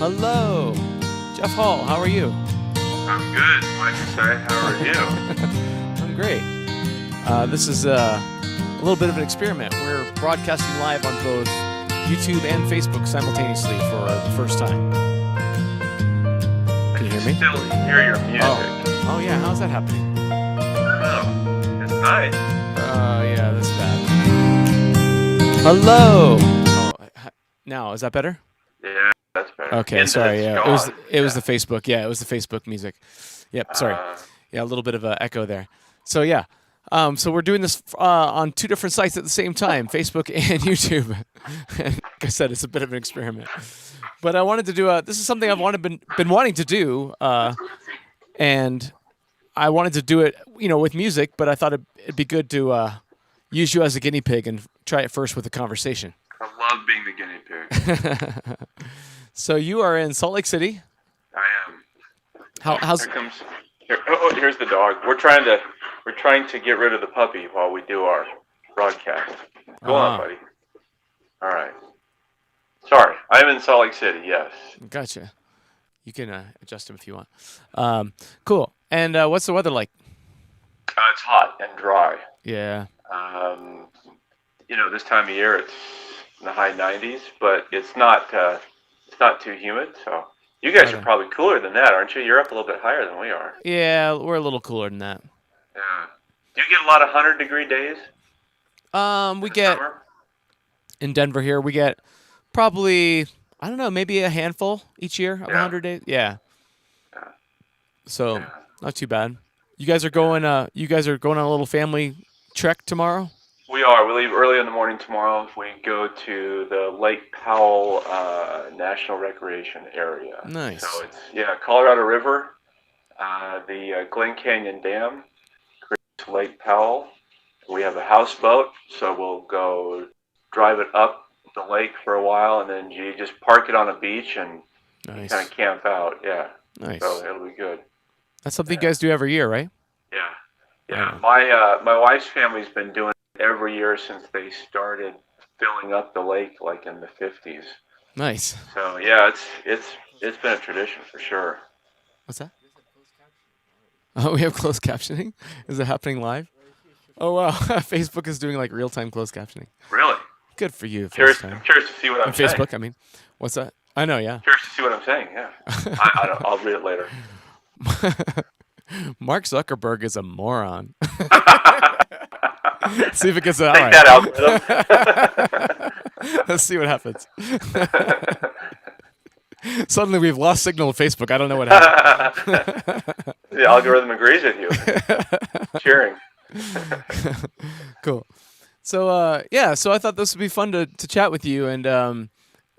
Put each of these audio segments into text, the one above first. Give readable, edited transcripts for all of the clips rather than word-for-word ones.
Hello, Jeff Hall. How are you? I'm good, Massé. How are you? I'm great. This is a little bit of an experiment. We're broadcasting live on both YouTube and Facebook simultaneously for the first time. Can you hear me? Still hear your music. Oh yeah. How's that happening? Oh, it's nice. Yeah, that's bad. Hello. Oh, now is that better? Yeah, that's better. Okay, sorry. Yeah, it was the Facebook. Yeah, it was the Facebook music. Yep. Sorry. Yeah, a little bit of an echo there. So yeah. So we're doing this on two different sites at the same time, Facebook and YouTube. And like I said, it's a bit of an experiment. But I wanted to do this is something I've been wanting to do, and I wanted to do it, with music. But I thought it'd be good to use you as a guinea pig and try it first with a conversation. I love being the guinea pig. So you are in Salt Lake City. I am. How's Here's the dog. We're trying to get rid of the puppy while we do our broadcast. Go on, buddy. All right. Sorry, I'm in Salt Lake City. Yes. Gotcha. You can adjust him if you want. Cool. And what's the weather like? It's hot and dry. Yeah. This time of year it's in the high 90s, but it's not too humid. So you guys are probably cooler than that, aren't you? You're up a little bit higher than we are. Yeah, we're a little cooler than that. Yeah. Do you get a lot of 100-degree days? We get summer? In Denver here. We get probably maybe a handful each year of 100 days. Yeah. So not too bad. You guys are going. You guys are going on a little family trek tomorrow. We are. We leave early in the morning tomorrow. We go to the Lake Powell National Recreation Area. Nice. So it's Colorado River, the Glen Canyon Dam, Lake Powell. We have a houseboat, so we'll go drive it up the lake for a while, and then you just park it on a beach and kind of camp out. Yeah. Nice. So it'll be good. That's something you guys do every year, right? Yeah. Yeah. My wife's family's been doing it every year since they started filling up the lake, like in the 50s. Nice. So yeah, it's been a tradition for sure. What's that? Oh, we have closed captioning? Is it happening live? Oh, wow. Facebook is doing like real-time closed captioning. Really? Good for you. I'm curious to see what I'm saying. Facebook, I mean. What's that? I know, yeah. Curious to see what I'm saying, yeah. I'll read it later. Mark Zuckerberg is a moron. See if it gets out right. Take that out. Let's see what happens. Suddenly we've lost signal of Facebook. I don't know what happened. The algorithm agrees with you. Cheering. Cool. So so I thought this would be fun to chat with you, and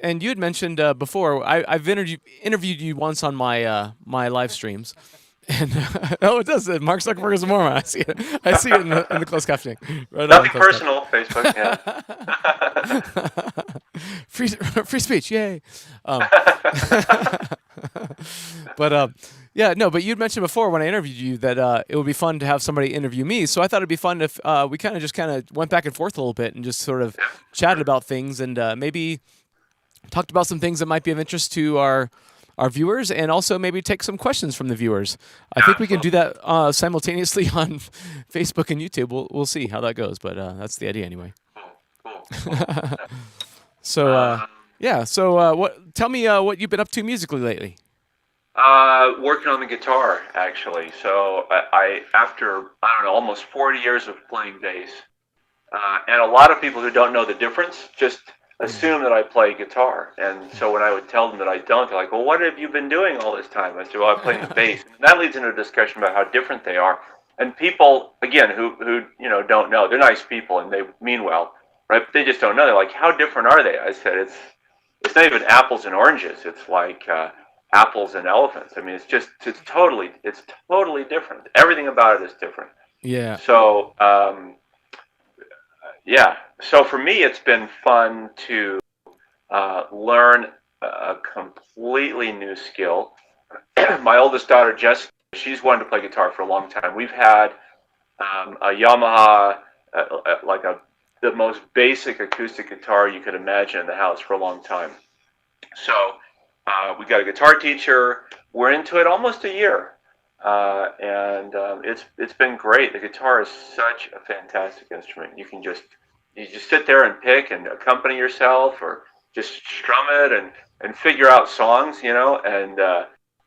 you had mentioned before I've interviewed you once on my live streams. And it does. Mark Zuckerberg is a moron. I see it. In the closed captioning. Right. Nothing personal. Facebook. Yeah. Free speech. Yay. But you'd mentioned before when I interviewed you that it would be fun to have somebody interview me. So I thought it'd be fun if we kind of went back and forth a little bit and just sort of chatted about things and maybe talked about some things that might be of interest to our viewers, and also maybe take some questions from the viewers. I think we can do that simultaneously on Facebook and YouTube. We'll see how that goes, but that's the idea anyway. Cool. So tell me what you've been up to musically lately. Working on the guitar, actually. So after almost 40 years of playing bass, and a lot of people who don't know the difference just assume that I play guitar. And so when I would tell them that I don't, they're like, well, what have you been doing all this time? I said, well, I'm playing the bass. And that leads into a discussion about how different they are. And people, again, who don't know, they're nice people and they mean well, right? But they just don't know. They're like, how different are they? I said, it's not even apples and oranges. It's like apples and elephants. I mean, it's totally different. Everything about it is different. Yeah. So, So for me, it's been fun to learn a completely new skill. My oldest daughter, Jessica, she's wanted to play guitar for a long time. We've had a Yamaha, the most basic acoustic guitar you could imagine in the house for a long time. So We got a guitar teacher. We're into it almost a year, and it's been great. The guitar is such a fantastic instrument. You just sit there and pick and accompany yourself, or just strum it and figure out songs, and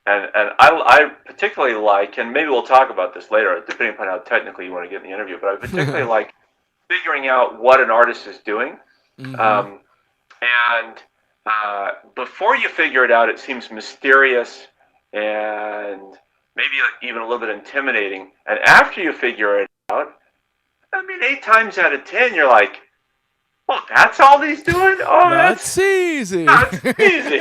I particularly like, and maybe we'll talk about this later, depending upon how technically you want to get in the interview. But I particularly like figuring out what an artist is doing. Mm-hmm. Um, and before you figure it out, it seems mysterious and maybe even a little bit intimidating. And after you figure it out, I mean, 8 times out of 10, you're like, "Well, that's all he's doing. Oh, That's easy. that's easy."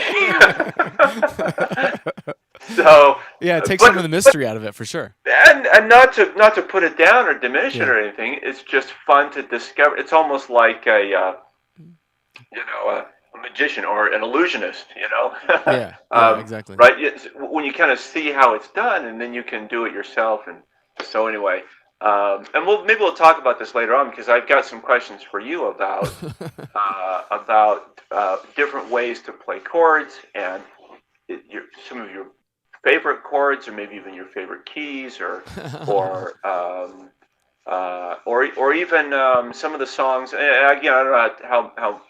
So, Yeah, it takes some of the but mystery out of it for sure. and not to put it down or diminish it Yeah. or anything. It's just fun to discover. It's almost like a magician or an illusionist, Yeah. Yeah. Exactly. right? When you kind of see how it's done, and then you can do it yourself. And so anyway, and maybe we'll talk about this later on, because I've got some questions for you about different ways to play chords, and some of your favorite chords, or maybe even your favorite keys, or or even some of the songs. And again, I don't know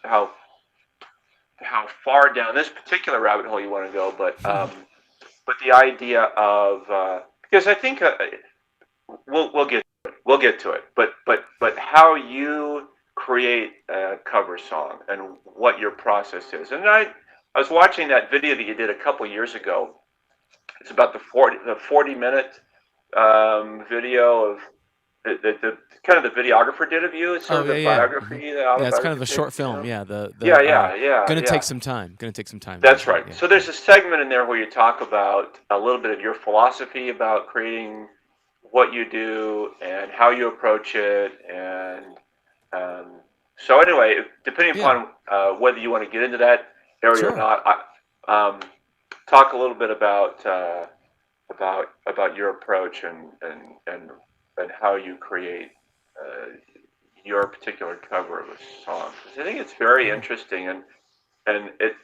how far down this particular rabbit hole you want to go, but the idea of because I think we'll get to it, but how you create a cover song and what your process is. And I was watching that video that you did a couple years ago. It's about the 40 minute video of the kind of the videographer did of you. It's sort Oh of yeah, the yeah. biography, the Yeah, it's kind of a autobiography, short film. Yeah, Yeah, the yeah, yeah, gonna yeah. take some time. Gonna take some time. That's That's right. right. Yeah. So there's a segment in there where you talk about a little bit of your philosophy about creating what you do and how you approach it, and so anyway, depending Yeah. upon whether you want to get into that area or Sure. not, talk a little bit about your approach and how you create uh, your particular cover of a song. 'Cause I think it's very Yeah. interesting, and it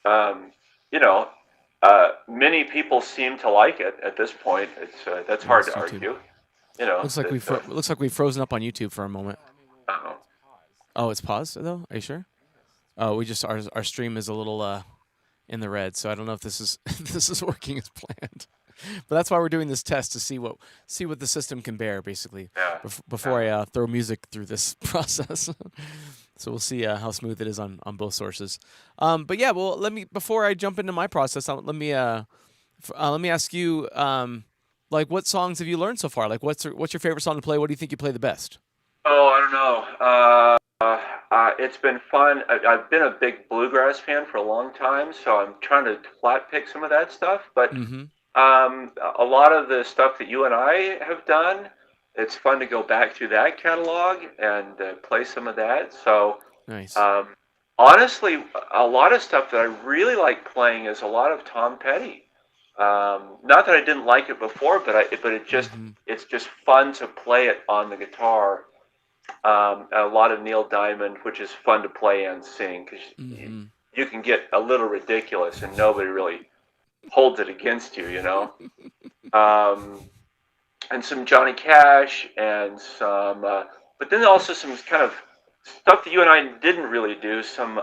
um, you know many people seem to like it at this point. That's Yeah. hard It's to YouTube. argue. Looks like we've frozen up on YouTube for a moment. Uh-oh. Oh, it's paused though. Are you sure? Oh, we just our stream is a little in the red, so I don't know if this is this is working as planned. But that's why we're doing this test to see what the system can bear, basically, Yeah. before I throw music through this process. So we'll see how smooth it is on both sources. But yeah, well, let me before I jump into my process, let me ask you, like, what songs have you learned so far? Like, what's your favorite song to play? What do you think you play the best? Oh, I don't know. It's been fun. I've been a big bluegrass fan for a long time, so I'm trying to flat pick some of that stuff. But Mm-hmm. a lot of the stuff that you and I have done, it's fun to go back through that catalog and play some of that. So Nice. um, honestly, a lot of stuff that I really like playing is a lot of Tom Petty. Not that I didn't like it before, but Mm-hmm. it's just fun to play it on the guitar. A lot of Neil Diamond, which is fun to play and sing, because Mm-hmm. you can get a little ridiculous and nobody really holds it against you, um, and some Johnny Cash and but then also some kind of stuff that you and I didn't really do. Some,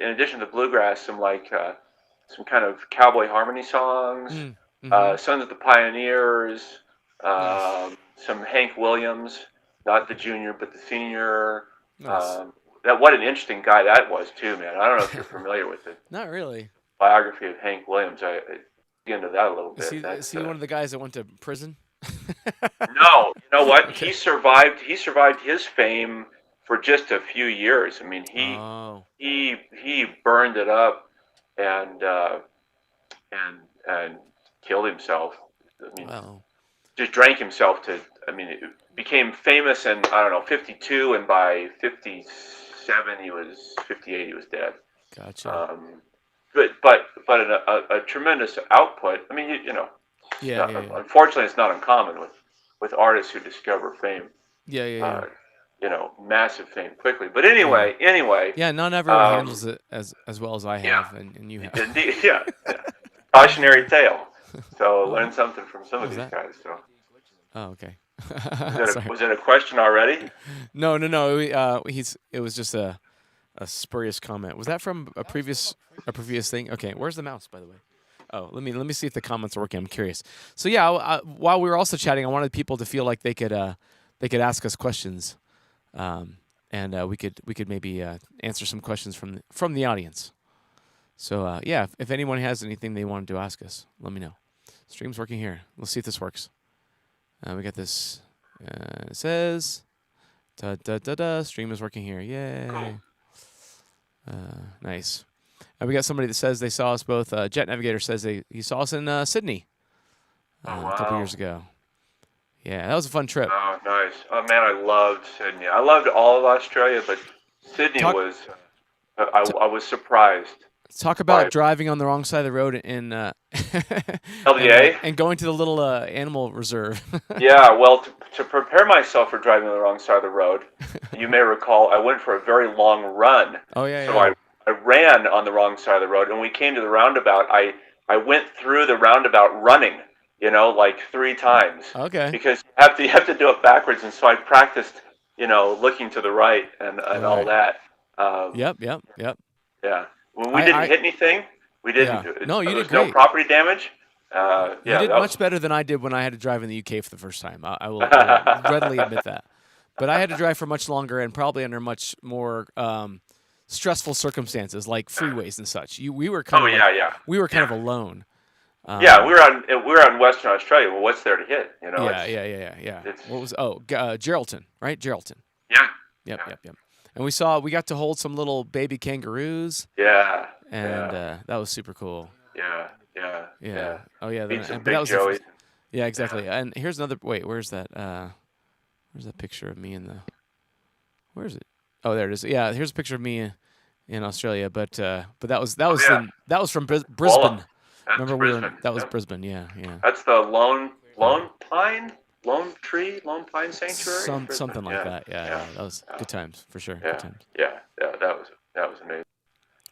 in addition to bluegrass, some kind of cowboy harmony songs, Mm-hmm. Sons of the Pioneers, Nice. some Hank Williams, not the junior but the senior. Nice. Um, what an interesting guy that was too, man. I don't know if you're familiar with the Not really. biography of Hank Williams. I get into that a little Is he bit. is he one of the guys that went to prison? No, you know what? Okay. He survived his fame for just a few years. I mean, Oh. he burned it up and and killed himself. I mean, Well. just drank himself to. I mean, it became famous in, I don't know, 52, and by 57 he was 58 he was dead. Gotcha. Um, but a tremendous output. I mean, Yeah. Yeah. Yeah. unfortunately, it's not uncommon with artists who discover fame. Yeah. Yeah. Yeah. Uh, massive fame quickly. But anyway, Yeah, not everyone handles it as well as I yeah, have, and you have. indeed, yeah, yeah. Cautionary tale. So What? learn something from some What of was these that? guys. So Oh, okay. was that Sorry. was it a question already? No, no, no. It was just a spurious comment. Was that from a previous thing? Okay, where's the mouse, by the way? Oh, let me see if the comments are working. I'm curious. So yeah, while we were also chatting, I wanted people to feel like they could ask us questions, and we could maybe answer some questions from the audience. So yeah, if anyone has anything they wanted to ask us, let me know. Stream's working here. Let's see if this works. We got this. It says, da da da da. Stream is working here. Cool. Yay! Nice. And we got somebody that says they saw us both. Jet Navigator says he saw us in Sydney Oh a couple wow. years ago. Yeah, that was a fun trip. Oh nice. Oh man, I loved Sydney. I loved all of Australia, but Sydney Talk was. I was surprised talk by about driving on the wrong side of the road in LDA. and going to the little animal reserve. Yeah, well, to prepare myself for driving on the wrong side of the road, you may recall I went for a very long run. Oh yeah, So yeah. I ran on the wrong side of the road, and when we came to the roundabout, I went through the roundabout running, like 3 times, Okay. because you have to do it backwards, and so I practiced, looking to the right and all Right. that. Um, Yep. Yep. Yep. yeah, when we didn't I hit anything, we didn't. yeah. No, you There did was no great. property damage. You Yeah, did that was. much better than I did when I had to drive in the UK for the first time. I will readily admit that. But I had to drive for much longer and probably under much more stressful circumstances, like freeways and such. We were kind Oh of like yeah, yeah, we were kind yeah. of alone. Yeah, Um, we were on Western Australia. Well, what's there to hit? yeah, It's yeah, yeah, yeah, yeah. it's What was Geraldton, right? Geraldton. yeah, Yep, yeah, yep, yep. And we got to hold some little baby kangaroos, yeah, and yeah, that was super cool. yeah, yeah, Yeah. yeah. Oh yeah. Meet some But that big was the joeys. first. Yeah, Yeah. exactly. And here's another. Wait, where's that? Where's that picture of me in the? Where is it? Oh, there it is. Yeah, here's a picture of me in Australia. But that was Oh yeah, that was from Walla. Brisbane. That's Remember Brisbane. that was Yep. Brisbane. Yeah, yeah. That's the lone Yeah. lone pine, lone pine sanctuary in Brisbane. Something like Yeah, that. Yeah, yeah, yeah. That was yeah, good times for sure. Good yeah, times. yeah, yeah. That was amazing.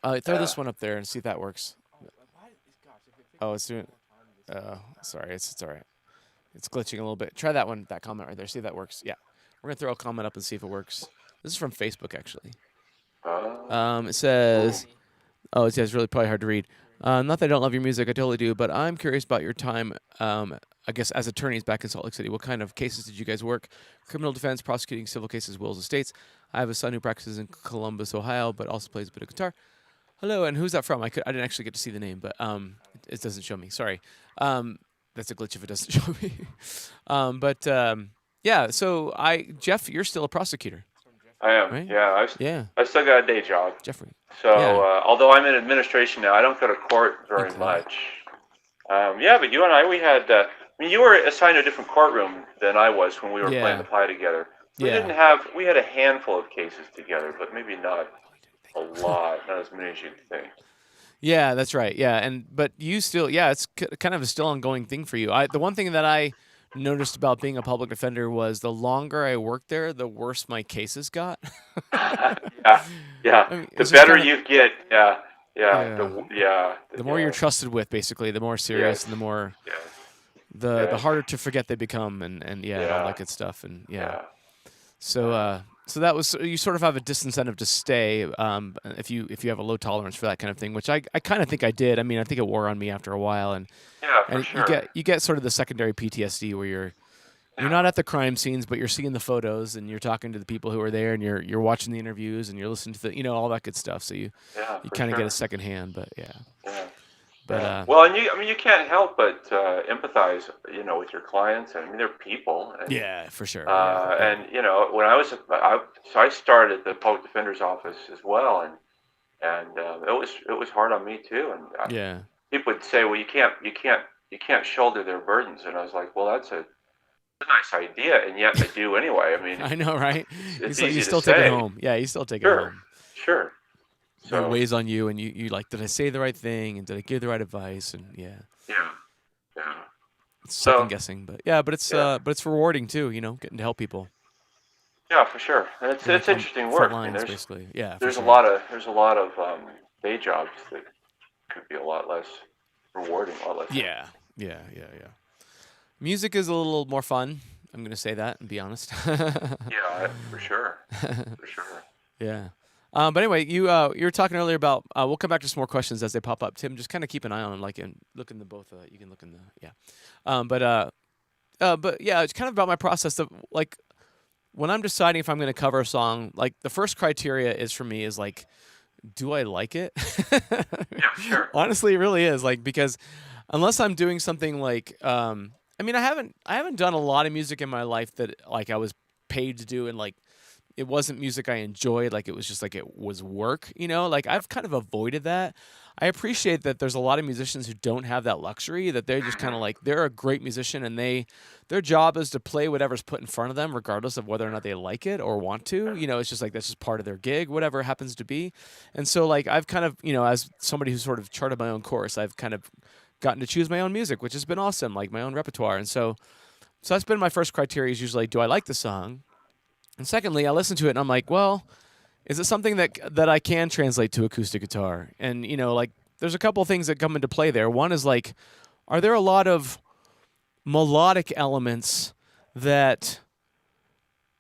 Throw Yeah. this one up there and see if that works. Oh, it's doing. Sorry, it's all right. It's glitching a little bit. Try that one, that comment right there. See if that works. Yeah, we're gonna throw a comment up and see if it works. This is from Facebook actually. It Cool. says, "Oh, it's really probably hard to read. Not that I don't love your music, I totally do, but I'm curious about your time. I guess as attorneys back in Salt Lake City, what kind of cases did you guys work? Criminal defense, prosecuting civil cases, wills, estates. I have a son who practices in Columbus, Ohio, but also plays a bit of guitar. Hello, and who's that from? I didn't actually get to see the name, but it doesn't show me. Sorry. That's a glitch if it doesn't show me. Yeah. So Jeff, you're still a prosecutor, I am. right? Yeah, Yeah, I still got a day job. Jeffrey. So Yeah. although I'm in administration now, I don't go to court very Okay. much. Yeah, but you and I, we had. I mean, you were assigned a different courtroom than I was when we were playing Yeah. the pie together. We Yeah. didn't have. We had a handful of cases together, but maybe not a lot, not as many as you'd think. Yeah, that's right. Yeah, but you still, yeah, it's kind of a still ongoing thing for you. The one thing that I noticed about being a public defender was the longer I worked there, the worse my cases got. Yeah, yeah. I mean, The it's just better kind of you get, yeah, yeah, yeah. The more you're yeah, trusted with, basically, the more serious yes, and the more yes, the yes, harder to forget they become, and yeah, and all yeah, that good stuff, and yeah. yeah, So so that was so you sort of have a disincentive to stay if you have a low tolerance for that kind of thing, which I kind of think I did. I mean, I think it wore on me after a while, yeah, for and sure. you get sort of the secondary PTSD where you're Yeah, not at the crime scenes, but you're seeing the photos and you're talking to the people who are there, and you're watching the interviews and you're listening to the all that good stuff. So yeah, you for kind of get a sure. second hand, but yeah, Yeah. but Yeah. Well, and I mean, you can't help but empathize, with your clients. I mean, they're people, yeah, for sure, yeah, yeah, and when so I started at the public defender's office as well, and it was hard on me too. And yeah. people would say, well, you can't shoulder their burdens, and I was like, well, that's a nice idea, and yet I do anyway. I mean, I know, right? it's You easy to still take it say. home. Yeah, you still take it Sure, home. sure. It So weighs on you, and you like, did I say the right thing, and did I give the right advice, and yeah, yeah, yeah. it's second So guessing, but yeah, yeah. but it's rewarding too, getting to help people. Yeah, for sure. And You're it's like on interesting front work. I mean, lines, basically. Yeah, for there's a sure. lot of day jobs that could be a lot less rewarding, a lot less. Yeah, yeah, yeah, yeah. Music is a little more fun. I'm gonna say that and be honest. Yeah, for sure, for sure. Yeah. But anyway, you were talking earlier about. We'll come back to some more questions as they pop up. Tim, just kind of keep an eye on them, like and look in the both. You can look in the yeah. But yeah, it's kind of about my process of like when I'm deciding if I'm going to cover a song. Like the first criteria is for me is like, do I like it? Yeah, sure. Honestly, it really is like because unless I'm doing something like, I mean, I haven't done a lot of music in my life that like I was paid to do and like it wasn't music I enjoyed. Like it was just like it was work, you know. Like I've kind of avoided that. I appreciate that there's a lot of musicians who don't have that luxury. That they're just kind of like they're a great musician and their job is to play whatever's put in front of them, regardless of whether or not they like it or want to. You know, it's just like that's just part of their gig, whatever it happens to be. And so like I've kind of as somebody who's sort of charted my own course, I've kind of gotten to choose my own music, which has been awesome, like my own repertoire. And so that's been my first criteria is usually do I like the song? And secondly, I listen to it and I'm like, well, is it something that I can translate to acoustic guitar? And like there's a couple of things that come into play there. One is like, are there a lot of melodic elements that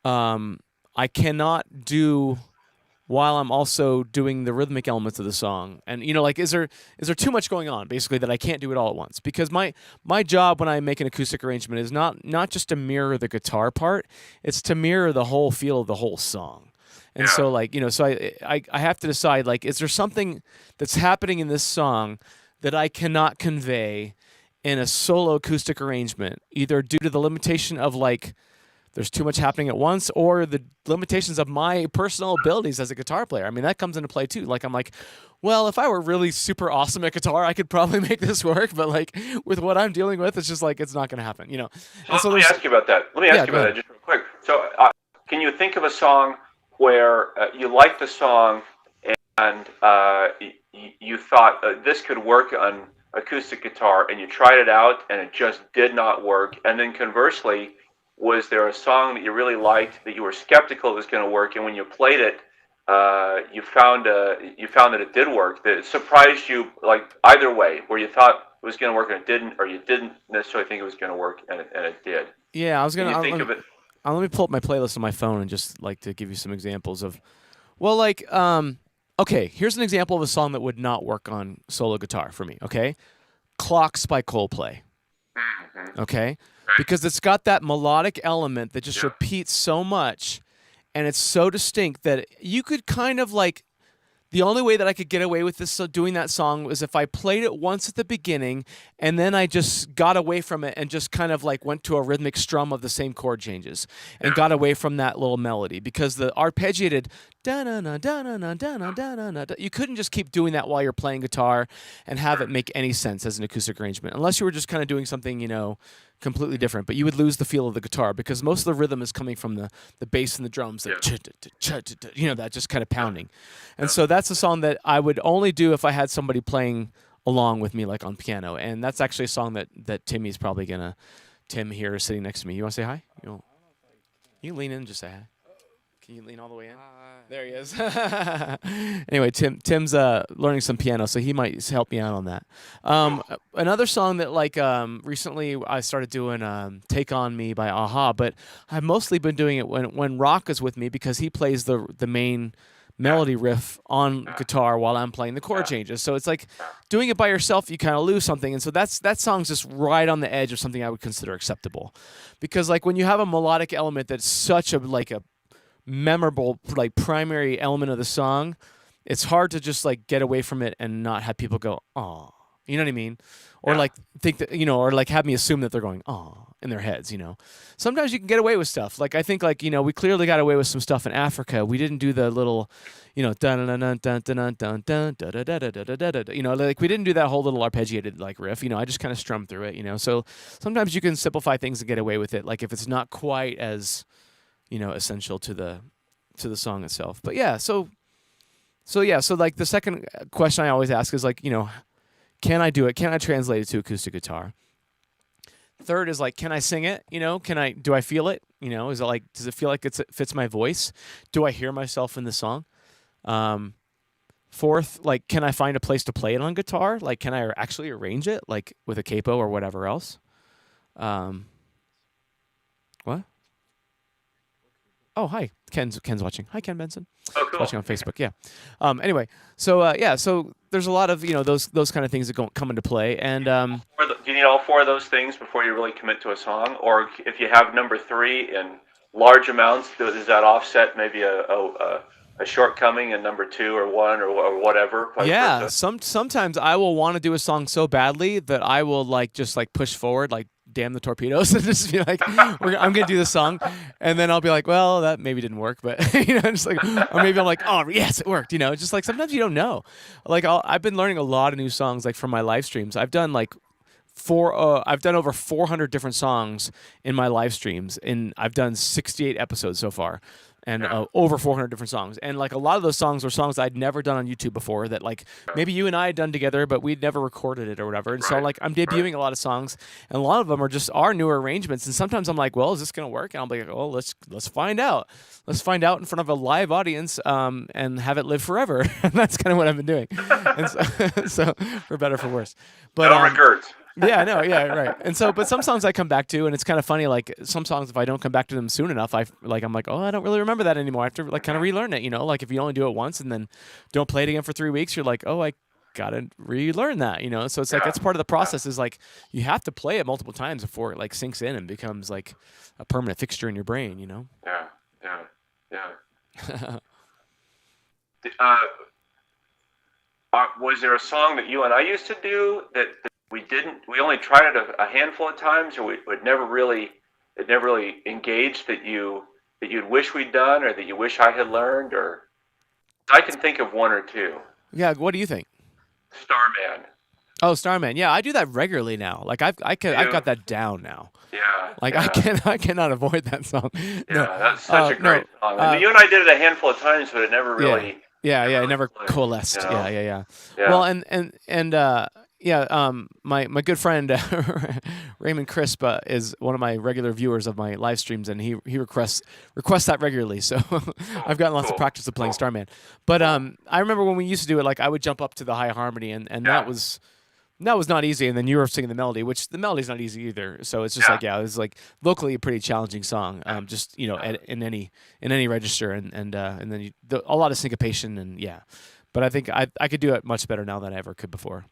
I cannot do while I'm also doing the rhythmic elements of the song? And like is there too much going on basically that I can't do it all at once? Because my job when I make an acoustic arrangement is not just to mirror the guitar part, it's to mirror the whole feel of the whole song. And Yeah, so like, so I have to decide like is there something that's happening in this song that I cannot convey in a solo acoustic arrangement, either due to the limitation of like there's too much happening at once or the limitations of my personal abilities as a guitar player. I mean, that comes into play too. Like I'm like, well, if I were really super awesome at guitar, I could probably make this work, but like with what I'm dealing with, it's just like it's not going to happen. so And so let me there's ask you about that. Let me yeah, ask you go about ahead. that just real quick. So, can you think of a song where you liked the song and you thought this could work on acoustic guitar, and you tried it out and it just did not work? And then conversely, was there a song that you really liked that you were skeptical it was going to work, and when you played it, you found that it did work? That it surprised you, like either way, where you thought it was going to work and it didn't, or you didn't necessarily think it was going to work and it did. Yeah, I was Can gonna. you think Let me, of it? let me pull up my playlist on my phone and just like to give you some examples of. Well, like, okay, here's an example of a song that would not work on solo guitar for me. Okay, "Clocks" by Coldplay. Mm-hmm. Okay, Right. because it's got that melodic element that just Yeah. repeats so much, and it's so distinct that you could kind of like the only way that I could get away with this doing that song was if I played it once at the beginning and then I just got away from it and just kind of like went to a rhythmic strum of the same chord changes and Yeah. got away from that little melody because the arpeggiated da na na da na na da na da na na you couldn't just keep doing that while you're playing guitar and have it make any sense as an acoustic arrangement unless you were just kind of doing something completely different, but you would lose the feel of the guitar because most of the rhythm is coming from the bass and the drums, Yeah. that just kind of pounding. And Yeah. so that's a song that I would only do if I had somebody playing along with me, like on piano. And that's actually a song that Timmy's probably gonna. Tim here is sitting next to me. You want to say hi? You can lean in and just say hi. Can you lean all the way in? There he is. Anyway, Tim's learning some piano, so he might help me out on that. Another song that like recently I started doing "Take on Me" by Aha, but I've mostly been doing it when Rock is with me because he plays the main melody riff on guitar while I'm playing the chord changes. So it's like doing it by yourself, you kind of lose something, and so that song's just right on the edge of something I would consider acceptable, because like when you have a melodic element that's such a memorable like primary element of the song, it's hard to just like get away from it and not have people go, "Oh," you know what I mean? Or Yeah. like think that or like have me assume that they're going, "Oh," in their heads. Sometimes you can get away with stuff. Like I think like we clearly got away with some stuff in Africa. We didn't do the little, dun dun dun dun dun dun dun da da da da da da da. Like we didn't do that whole little arpeggiated like riff. I just kind of strummed through it. So sometimes you can simplify things and get away with it. Like if it's not quite as essential to the song itself. But yeah, so like the second question I always ask is like, can I do it? Can I translate it to acoustic guitar? Third is like, can I sing it? Do I feel it? Is it like, does it feel like it fits my voice? Do I hear myself in the song? Um, Fourth, like, can I find a place to play it on guitar? Like, can I actually arrange it, like with a capo or whatever else? Um, what? Oh, hi, Ken's watching. Hi, Ken Benson. Oh, He's cool. watching on Facebook. Yeah. Anyway, so yeah, so there's a lot of those kind of things that come into play, and Do you need all four of those things before you really commit to a song? Or if you have number three in large amounts, does that offset maybe a shortcoming in number two or one or whatever? yeah, sometimes I will want to do a song so badly that I will just push forward, like damn the torpedoes, and just be like, I'm gonna do this song, and then I'll be like, well, that maybe didn't work, but just like, or maybe I'm like, oh yes, it worked. Just like sometimes you don't know. Like I've been learning a lot of new songs like from my live streams. I've done I've done over 400 different songs in my live streams, and I've done 68 episodes so far, and over 400 different songs. And like a lot of those songs were songs I'd never done on YouTube before that like maybe you and I had done together, but we'd never recorded it or whatever. And so like I'm debuting a lot of songs, and a lot of them are just our newer arrangements. And sometimes I'm like, well, is this gonna work? And I'll be like, oh, let's find out. Let's find out in front of a live audience, and have it live forever. And that's kind of what I've been doing. And so for better or for worse. But no regrets. yeah, no, yeah, right. And so, but some songs I come back to, and it's kind of funny. Like some songs, if I don't come back to them soon enough, I'm like, oh, I don't really remember that anymore. I have to like kind of relearn it. Like if you only do it once and then don't play it again for 3 weeks, you're like, oh, I gotta relearn that. So it's like that's part of the process. Is like you have to play it multiple times before it like sinks in and becomes like a permanent fixture in your brain. Yeah. Was there a song that you and I used to do that we didn't? We only tried it a handful of times, or it never really engaged that you'd wish we'd done, or that you wish I had learned, or I can think of one or two. Yeah, what do you think? Starman. Oh, Starman. Yeah, I do that regularly now. Like I've got that down now. Yeah. Like yeah. I cannot avoid that song. Yeah, No. that's such a great song. And you and I did it a handful of times, but it never really. Yeah, it never coalesced. Yeah. Well, my good friend Raymond Crisp is one of my regular viewers of my live streams, and he requests that regularly. So I've gotten lots of practice of playing Starman. But I remember when we used to do it, like I would jump up to the high harmony, and that was not easy. And then you were singing the melody, which the melody's not easy either. So it's just it was like vocally a pretty challenging song. Just in any register, and then a lot of syncopation, and But I think I could do it much better now than I ever could before.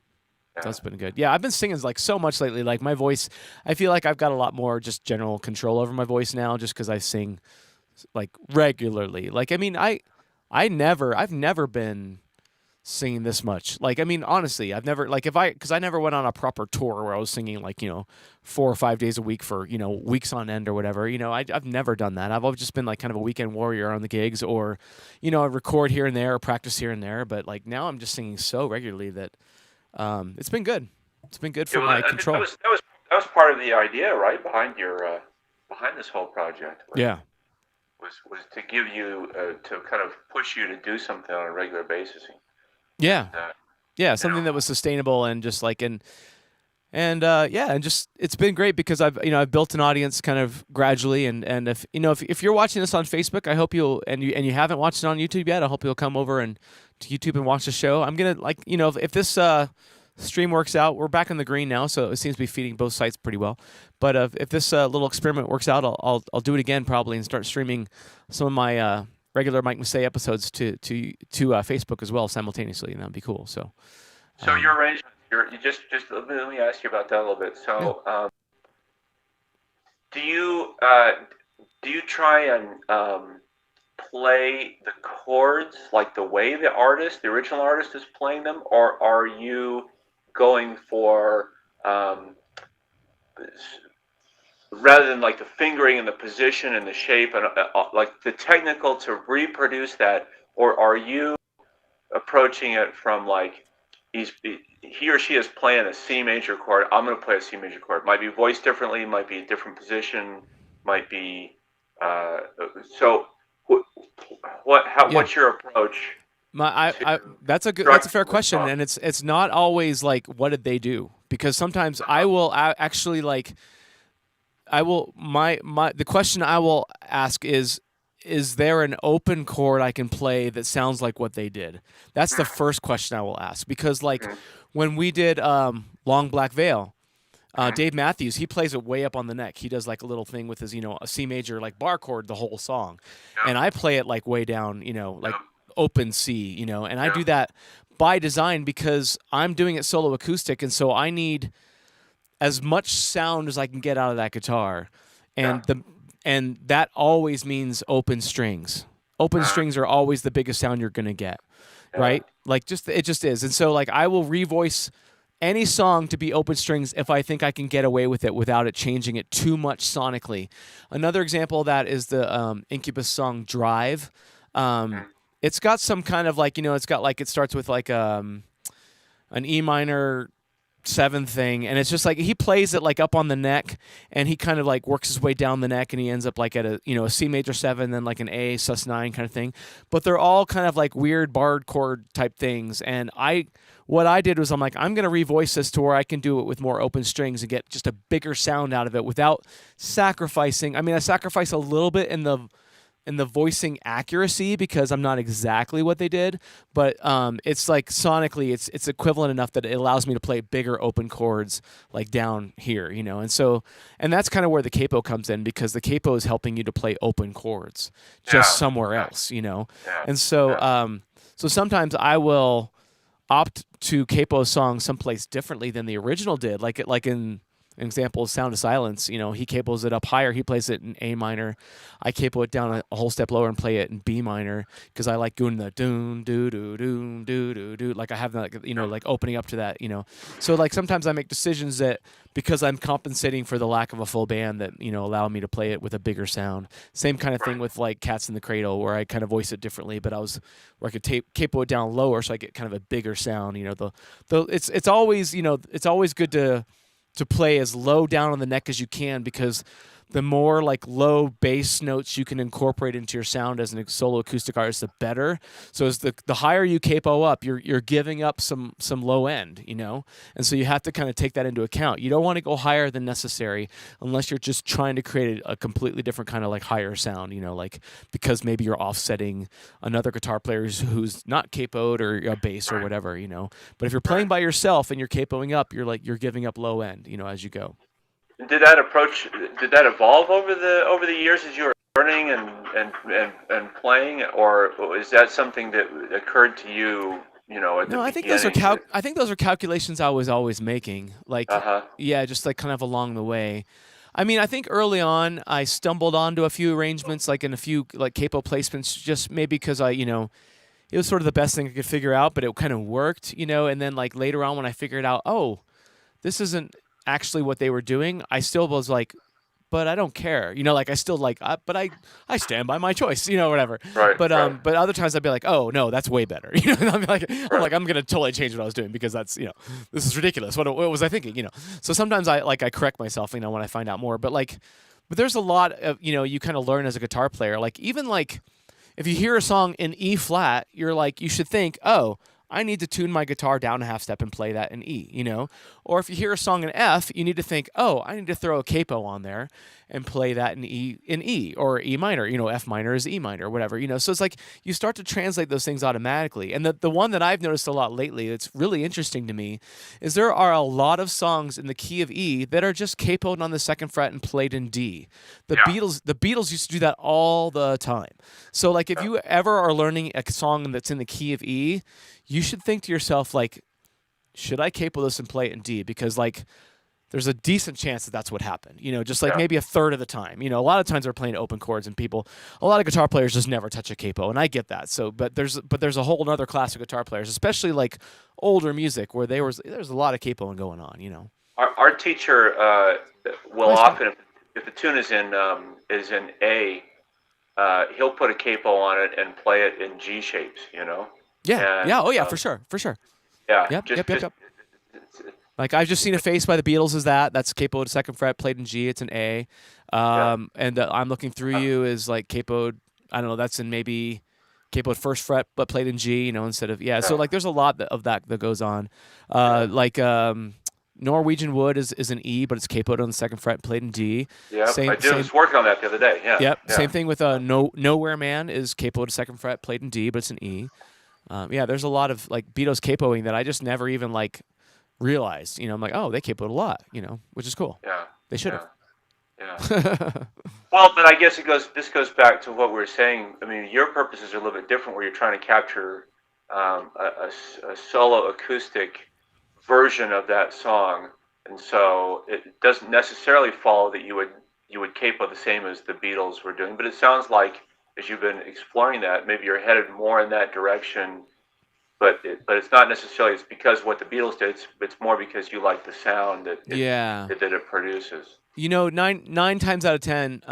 That's been good. Yeah, I've been singing like so much lately. Like my voice, I feel like I've got a lot more just general control over my voice now, just because I sing like regularly. Like I mean, I've never been singing this much. Like I mean, honestly, I've never because I never went on a proper tour where I was singing like 4 or 5 days a week for weeks on end or whatever. I've never done that. I've always just been like kind of a weekend warrior on the gigs, or I record here and there or practice here and there. But like now I'm just singing so regularly that. It's been good. It's been good for my control. That was part of the idea, right, behind this whole project. Was to give you to kind of push you to do something on a regular basis. Something that was sustainable and just like and just it's been great because I've built an audience kind of gradually, and if you're watching this on Facebook, I hope you'll and you haven't watched it on YouTube yet, I hope you'll come over and to YouTube and watch the show. I'm gonna if this stream works out, we're back on the green now, so it seems to be feeding both sites pretty well. But if this little experiment works out, I'll do it again probably and start streaming some of my regular Mike Massé episodes to Facebook as well simultaneously, and that'd be cool. So your arrangement, you just let me ask you about that a little bit. So do you try and play the chords like the way the original artist is playing them, or are you going for rather than like the fingering and the position and the shape and like the technical to reproduce that, or are you approaching it from like he or she is playing a C major chord, I'm going to play a C major chord. Might be voiced differently, might be a different position, might be so. What's your approach? That's a fair question, and it's not always like what did they do, because sometimes I will actually like I will my the question I will ask is there an open chord I can play that sounds like what they did? That's the first question I will ask because like Mm, when we did Long Black Veil, mm, Dave Matthews, he plays it way up on the neck. He does like a little thing with his, a C major like bar chord the whole song. yeah, And I play it like way down, like yeah, open C, and I yeah, do that by design because I'm doing it solo acoustic and so I need as much sound as I can get out of that guitar. yeah. And that always means open strings. Open Uh, strings are always the biggest sound you're going to get, yeah. right? Like just it just is. And so like I will revoice any song to be open strings if I think I can get away with it without it changing it too much sonically. Another example of that is the Incubus song Drive. Um, Mm, it's got some kind of like, it's got like, it starts with like an E minor seventh thing, and it's just like he plays it like up on the neck, and he kind of like works his way down the neck, and he ends up like at a C major seven, then like an A sus9 kind of thing. But they're all kind of like weird barred chord type things, and what I did was I'm like I'm gonna revoice this to where I can do it with more open strings and get just a bigger sound out of it without sacrificing. I mean, I sacrifice a little bit in the voicing accuracy because I'm not exactly what they did, but it's like sonically it's equivalent enough that it allows me to play bigger open chords like down here, and that's kind of where the capo comes in because the capo is helping you to play open chords just yeah, somewhere yeah, else. yeah, And so yeah. so sometimes I will opt to capo a song someplace differently than the original did, like in an example is Sound of Silence. He capos it up higher. He plays it in A minor. I capo it down a whole step lower and play it in B minor because I like doing the doon doo doo doon doo doo doo. Like I have that, like opening up to that. So like sometimes I make decisions that because I'm compensating for the lack of a full band that allow me to play it with a bigger sound. Same kind of thing Right. with like Cats in the Cradle where I kind of voice it differently, but where I could capo it down lower so I get kind of a bigger sound. It's always it's always good to play as low down on the neck as you can because the more like low bass notes you can incorporate into your sound as a solo acoustic artist, the better. So as the higher you capo up, you're giving up some low end. And so you have to kind of take that into account. You don't want to go higher than necessary unless you're just trying to create a completely different kind of like higher sound, like because maybe you're offsetting another guitar player who's not capoed or a bass or Right. whatever. But if you're playing Right. by yourself and you're capoing up, you're giving up low end, as you go. Did that evolve over the years as you were learning and playing, or is that something that occurred to you, at the No, I think those are beginning? I think those are calculations I was always making. Uh Like, huh. yeah, just like kind of along the way. I mean, I think early on I stumbled onto a few arrangements, like in a few like capo placements, just maybe because it was sort of the best thing I could figure out, but it kind of worked. And then like later on when I figured out, oh, this isn't actually what they were doing, I still was like, but I don't care. Like I still like, but I stand by my choice. Whatever. Right. Right. But other times I'd be like, oh no, that's way better. And Right. I'm gonna totally change what I was doing because that's this is ridiculous. What was I thinking? So sometimes I correct myself. When I find out more. But there's a lot of you kind of learn as a guitar player. Like even like if you hear a song in E flat, you're like you should think, oh, I need to tune my guitar down a half step and play that in E. Or if you hear a song in F, you need to think, oh, I need to throw a capo on there and play that in E or E minor. F minor is E minor, whatever. So it's like you start to translate those things automatically. And the one that I've noticed a lot lately that's really interesting to me is there are a lot of songs in the key of E that are just capoed on the second fret and played in D. Yeah. The Beatles used to do that all the time. So like if Yeah. you ever are learning a song that's in the key of E, you should think to yourself like, should I capo this and play it in D? Because like there's a decent chance that that's what happened. Just like Yeah. maybe a third of the time. A lot of times they're playing open chords and a lot of guitar players just never touch a capo, and I get that. So, but there's a whole other class of guitar players, especially like older music, where there's a lot of capoing going on. Our teacher will Hi, Scott. often, if the tune is in A, he'll put a capo on it and play it in G shapes. Yeah, And yeah, oh yeah, for sure. yeah, Yep, just yep, yep, just yep. Like I've just seen a face by the Beatles. That's capoed second fret, played in G. It's an A. yeah. And I'm looking through you is like capoed. I don't know. That's in maybe capoed first fret, but played in G. Instead of yeah. So Yeah. like there's a lot of that goes on. Yeah. Like Norwegian Wood is an E, but it's capoed on the second fret, played in D. Yeah, I Same, did same. was working on that the other day. Yeah, Yep. yeah. Same thing with Nowhere Man is capoed second fret, played in D, but it's an E. Yeah, there's a lot of like Beatles capoing that I just never even like realized. I'm like, oh, they capoed a lot. Which is cool. Yeah, They should yeah, yeah. have. Well, but I guess this goes back to what we were saying. I mean, your purposes are a little bit different, where you're trying to capture a solo acoustic version of that song, and so it doesn't necessarily follow that you would capo the same as the Beatles were doing. But it sounds like as you've been exploring that, maybe you're headed more in that direction. But it's not necessarily it's because what the Beatles did. It's more because you like the sound Yeah. that it produces. Nine times out of 10,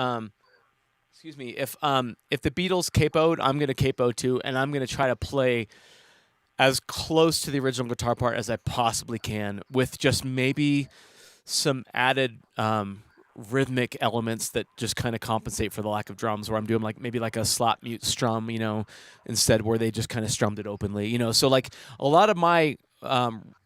excuse me, if the Beatles capoed, I'm gonna capo too, and I'm gonna try to play as close to the original guitar part as I possibly can, with just maybe some added rhythmic elements that just kind of compensate for the lack of drums, where I'm doing like maybe like a slap mute strum, instead, where they just kind of strummed it openly, So like a lot of my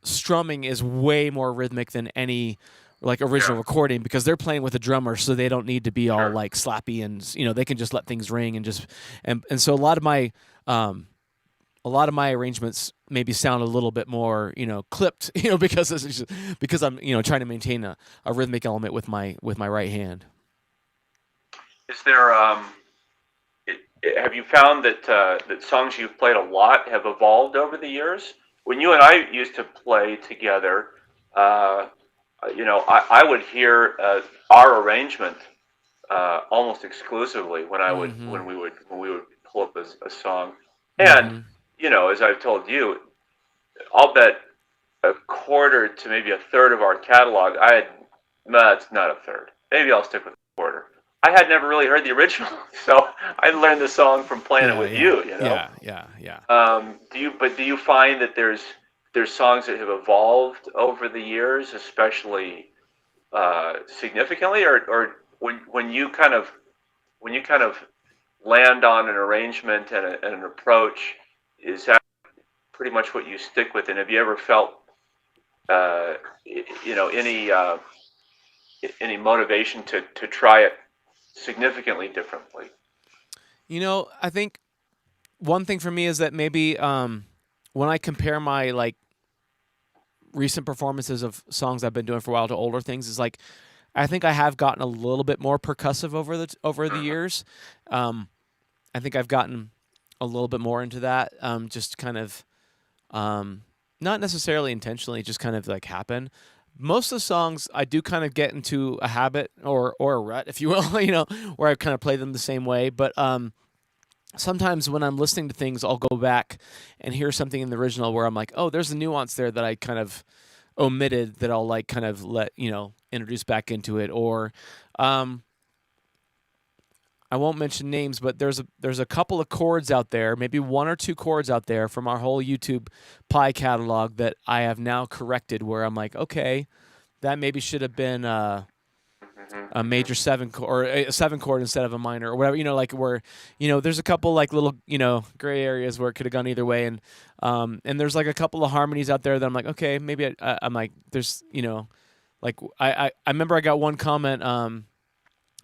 strumming is way more rhythmic than any like original recording, because they're playing with a drummer, so they don't need to be all like slappy, and they can just let things ring and just and so a lot of my arrangements maybe sound a little bit more, clipped, because I'm, trying to maintain a rhythmic element with my right hand. Is there have you found that songs you've played a lot have evolved over the years? When you and I used to play together, I would hear our arrangement almost exclusively when we would pull up a song, and as I've told you, I'll bet a quarter to maybe a third of our catalog. No, it's not a third. Maybe I'll stick with a quarter. I had never really heard the original, so I learned the song from playing it with you. Yeah. Do you find that there's songs that have evolved over the years, especially significantly, or when you kind of land on an arrangement and an approach, is that pretty much what you stick with? And have you ever felt any motivation to try it significantly differently? I think one thing for me is that maybe when I compare my like recent performances of songs I've been doing for a while to older things, is like I think I have gotten a little bit more percussive over the years. I think I've gotten a little bit more into that, just kind of not necessarily intentionally, just kind of like happen. Most of the songs I do kind of get into a habit or a rut, if you will, where I kind of play them the same way. But sometimes when I'm listening to things, I'll go back and hear something in the original where I'm like, oh, there's a nuance there that I kind of omitted that I'll like kind of let, introduce back into it. Or I won't mention names, but there's a couple of chords out there, maybe one or two chords out there from our whole YouTube Pi catalog that I have now corrected, where I'm like, okay, that maybe should have been a major seven or a seven chord instead of a minor or whatever, like where, there's a couple like little, gray areas where it could have gone either way. And there's like a couple of harmonies out there that I'm like, okay, maybe I'm like, there's, like I remember I got one comment,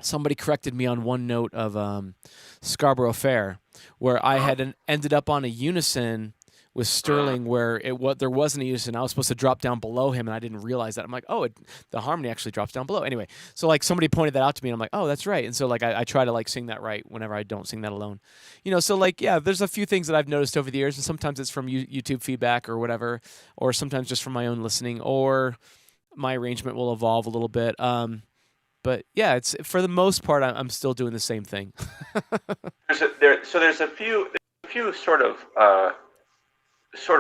somebody corrected me on one note of Scarborough Fair, where I had ended up on a unison with Sterling, where there wasn't a unison. I was supposed to drop down below him, and I didn't realize that. I'm like, oh, the harmony actually drops down below. Anyway, so like somebody pointed that out to me, and I'm like, oh, that's right. And so like I try to like sing that right whenever I don't sing that alone. So like, yeah, there's a few things that I've noticed over the years, and sometimes it's from YouTube feedback or whatever, or sometimes just from my own listening, or my arrangement will evolve a little bit. But yeah, it's for the most part, I'm still doing the same thing. There's a few sort of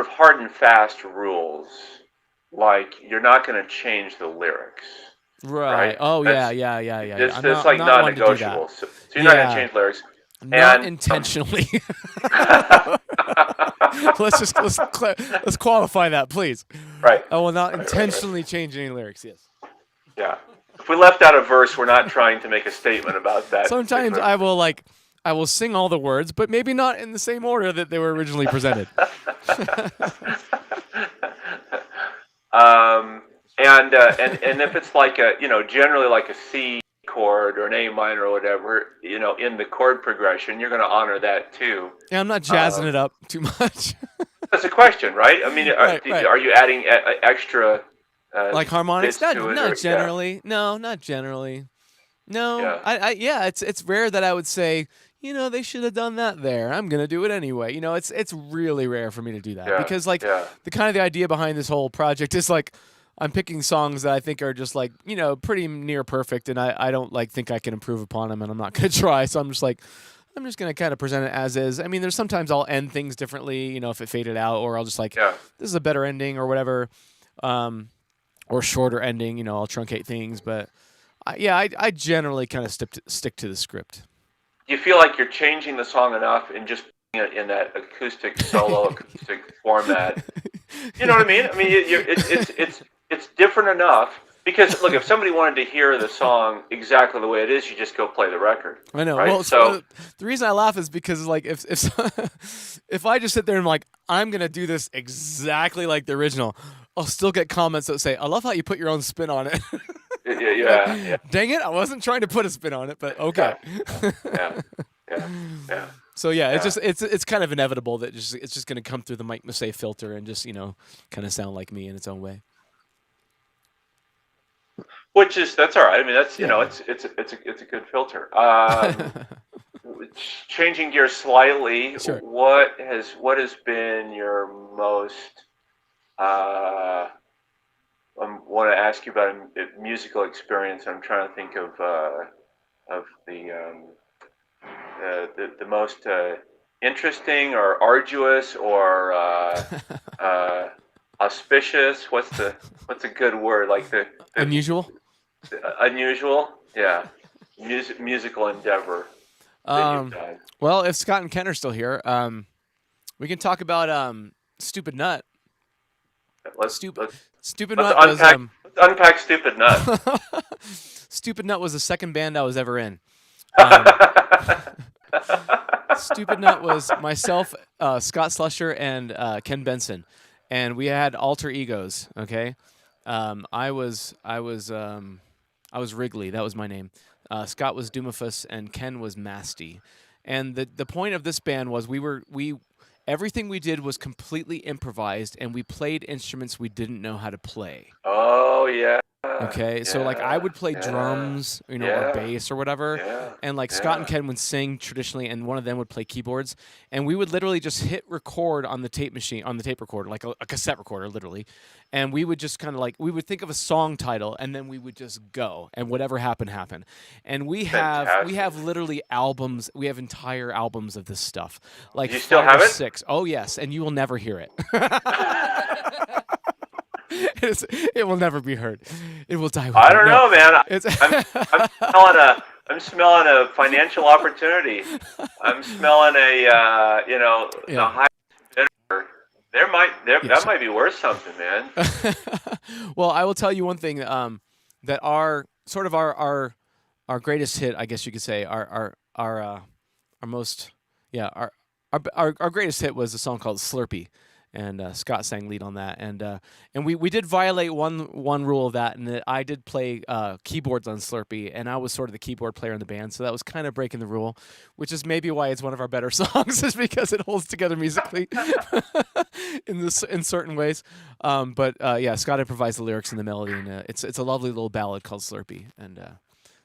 hard and fast rules, like you're not going to change the lyrics. Right. Oh yeah. It's like non-negotiable. So you're not going to change lyrics. Not intentionally. let's qualify that, please. Right. I will not intentionally change any lyrics. Yes. Yeah. If we left out a verse, we're not trying to make a statement about that. Sometimes I will sing all the words, but maybe not in the same order that they were originally presented. And if it's like a, generally like a C chord or an A minor or whatever, in the chord progression, you're going to honor that too. Yeah, I'm not jazzing it up too much. That's a question, right? I mean, Right, right. are you adding extra Like harmonics? bits to it, Not or yeah, generally. No, not generally. No, yeah, yeah, it's rare that I would say, they should have done that there. I'm gonna do it anyway. It's really rare for me to do that yeah, because like yeah, the idea behind this whole project is like I'm picking songs that I think are just like pretty near perfect, and I don't like think I can improve upon them, and I'm not gonna try. So I'm just gonna kind of present it as is. I mean, there's sometimes I'll end things differently, if it faded out, or I'll just like yeah. this is a better ending or whatever, or shorter ending. I'll truncate things, but. I generally kind of stick to the script. You feel like you're changing the song enough and just putting it in that acoustic solo acoustic format. You know what I mean? I mean, it's different enough because look, if somebody wanted to hear the song exactly the way it is, you just go play the record. I know. Right? Well, So the reason I laugh is because like if if I just sit there and like I'm gonna do this exactly like the original, I'll still get comments that say, "I love how you put your own spin on it." Like, yeah, dang it! I wasn't trying to put a spin on it, but okay. yeah, yeah, yeah. So yeah, Yeah. it's kind of inevitable that it's just gonna come through the Mike Massé filter and just kind of sound like me in its own way. Which is that's all right. I mean, that's Yeah. it's a good filter. Changing gears slightly, Sure. what has been your most I want to ask you about a musical experience. I'm trying to think of the most interesting or arduous or auspicious. What's a good word? Like the Unusual. unusual? Yeah, musical endeavor that you've done. Well, if Scott and Ken are still here, we can talk about Stupid Nut. Let's Stupid let's Stupid let's Nut was unpack Stupid Nut. Stupid Nut was the second band I was ever in. Stupid Nut was myself, Scott Slusher, and Ken Benson, and we had alter egos. Okay, I was Wrigley. That was my name. Scott was Doomifus, and Ken was Masty. And the point of this band was we everything we did was completely improvised, and we played instruments we didn't know how to play. Oh yeah, Okay, so like I would play drums, or yeah, bass or whatever, yeah, and like Scott and yeah. Ken would sing traditionally, and one of them would play keyboards, and we would literally just hit record on the tape recorder, like a cassette recorder, literally, and we would just kind of like we would think of a song title, and then we would just go, and whatever happened, and we have Fantastic. literally albums, we have entire albums of this stuff, like You still 5 or have it? 6. Oh yes, and you will never hear it. It will never be heard. It will die with I you. don't No, know, man. it's I'm smelling a financial opportunity. I'm smelling a yeah, high bidder. yeah. That might be worth something, man. Well, I will tell you one thing. That our sort of our greatest hit, I guess you could say, our most yeah our greatest hit was a song called Slurpee, and Scott sang lead on that, and we did violate one rule of that, and that I did play keyboards on Slurpee, and I was sort of the keyboard player in the band, so that was kind of breaking the rule, which is maybe why it's one of our better songs, is because it holds together musically in certain ways. But yeah, Scott improvised the lyrics and the melody, and it's a lovely little ballad called Slurpee, and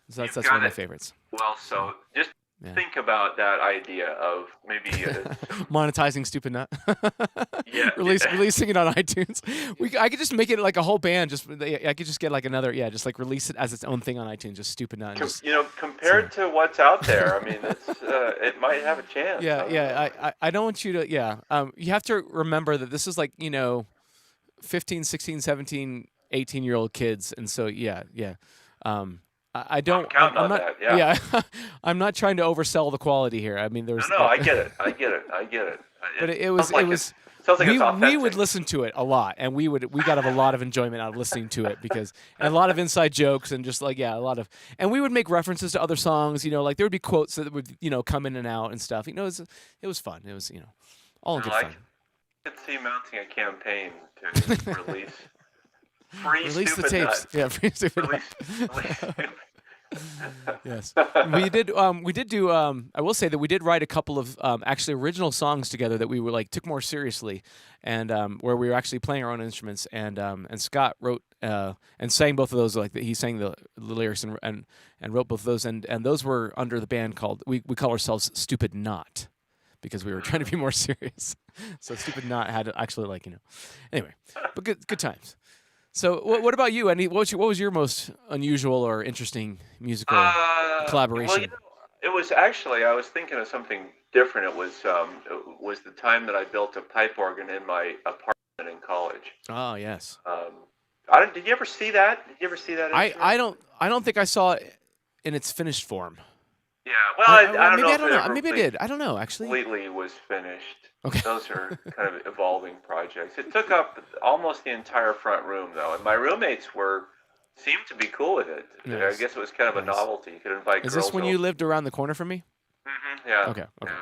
so You've that's one got of my it. favorites. Well, so just Yeah. think about that idea of maybe some Monetizing Stupid Nut, yeah. releasing it on iTunes. I could just make it like a whole band. I could just get like another, just like release it as its own thing on iTunes. Just Stupid Nut, and just Compared to what's out there, I mean, it might have a chance. yeah, I don't know. yeah. I don't want you to you have to remember that this is like 15, 16, 17, 18-year-old kids, and so yeah. I I'm don't. counting I'm on not. that. Yeah. Yeah, I'm not trying to oversell the quality here. I mean, No, there's. no, I get it. I get it. I get it. But it Sounds was like it was. sounds like it's We would authentic. listen to it a lot, and we got a lot of enjoyment out of listening to it, because and a lot of inside jokes, and just like a lot of, and we would make references to other songs. Like there would be quotes that would come in and out and stuff. It was fun. It was all in I good like fun. could see mounting a campaign to release Free Release the stupid tapes. nuts. Yeah, free stupid Release, release nuts. stupid. Yes, we did do. I will say that we did write a couple of actually original songs together that we were like took more seriously, and where we were actually playing our own instruments. And Scott wrote and sang both of those. Like he sang the lyrics and wrote both of those. And those were under the band called we call ourselves Stupid Not because we were trying to be more serious. So Stupid Not had actually like anyway, but good times. So, what about you? What was your most unusual or interesting musical Well, collaboration? it was actually I was thinking of something different. It was the time that I built a pipe organ in my apartment in college. Oh, yes. Um, I don't, did you ever see that? Did you ever see that instrument? I don't think I saw it in its finished form. Yeah. Well, I don't Maybe know I if don't it know. ever Maybe I really did. I don't know actually. completely was finished. Okay. Those are kind of evolving projects. It took up almost the entire front room though, and my roommates were seemed to be cool with it. I Nice. guess it was kind of a Nice. novelty. You could invite Is this girls when over. you lived around the corner from me? Yeah, Okay. Okay. yeah,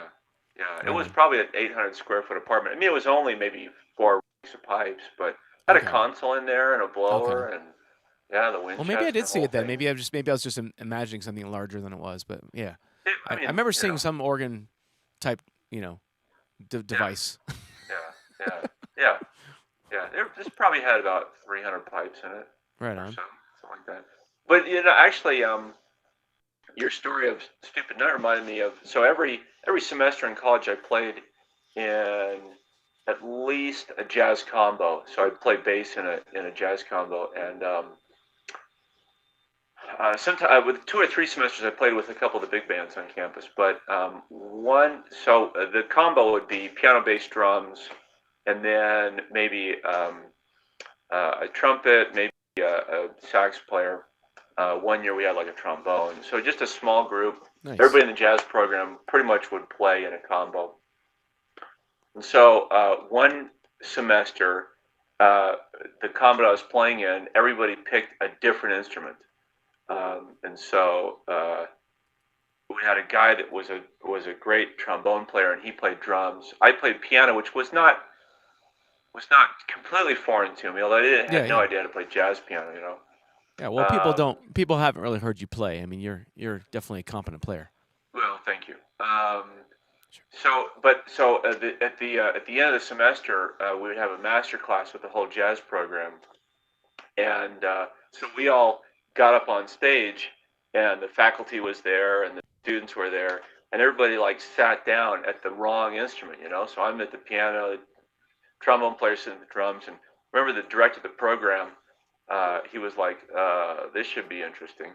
yeah. It Right was on. probably an 800 square foot apartment. I mean, it was only maybe 4 weeks of pipes, but had a Okay. console in there and a Okay. blower and yeah, the Well, maybe I Winchester did see whole it then. thing. Maybe I was just imagining something larger than it was. But yeah, I I mean, remember seeing some organ type yeah, device. yeah, yeah, yeah, yeah. This probably had about 300 pipes in it Right or on. so, something like that. But actually, your story of Stupid Nut reminded me of. So every semester in college, I played in at least a jazz combo. So I played bass in a jazz combo, and sometimes with 2 or 3 semesters, I played with a couple of the big bands on campus. But the combo would be piano, bass, drums, and then maybe a trumpet, maybe a sax player. 1 year we had like a trombone. So just a small group. Nice. Everybody in the jazz program pretty much would play in a combo. And so one semester, uh, the combo I was playing in, everybody picked a different instrument. And so we had a guy that was a great trombone player, and he played drums. I played piano, which was not completely foreign to me, although I Yeah. had no Yeah. idea how to play jazz piano. Yeah, well, Um, people haven't really heard you play. I mean, you're definitely a competent player. well, thank you. Sure. So at the end of the semester, we would have a master class with the whole jazz program, and so we all got up on stage, and the faculty was there, and the students were there, and everybody like sat down at the wrong instrument. So I'm at the piano, the trombone player sitting at the drums, and remember the director of the program, he was like, "This should be interesting."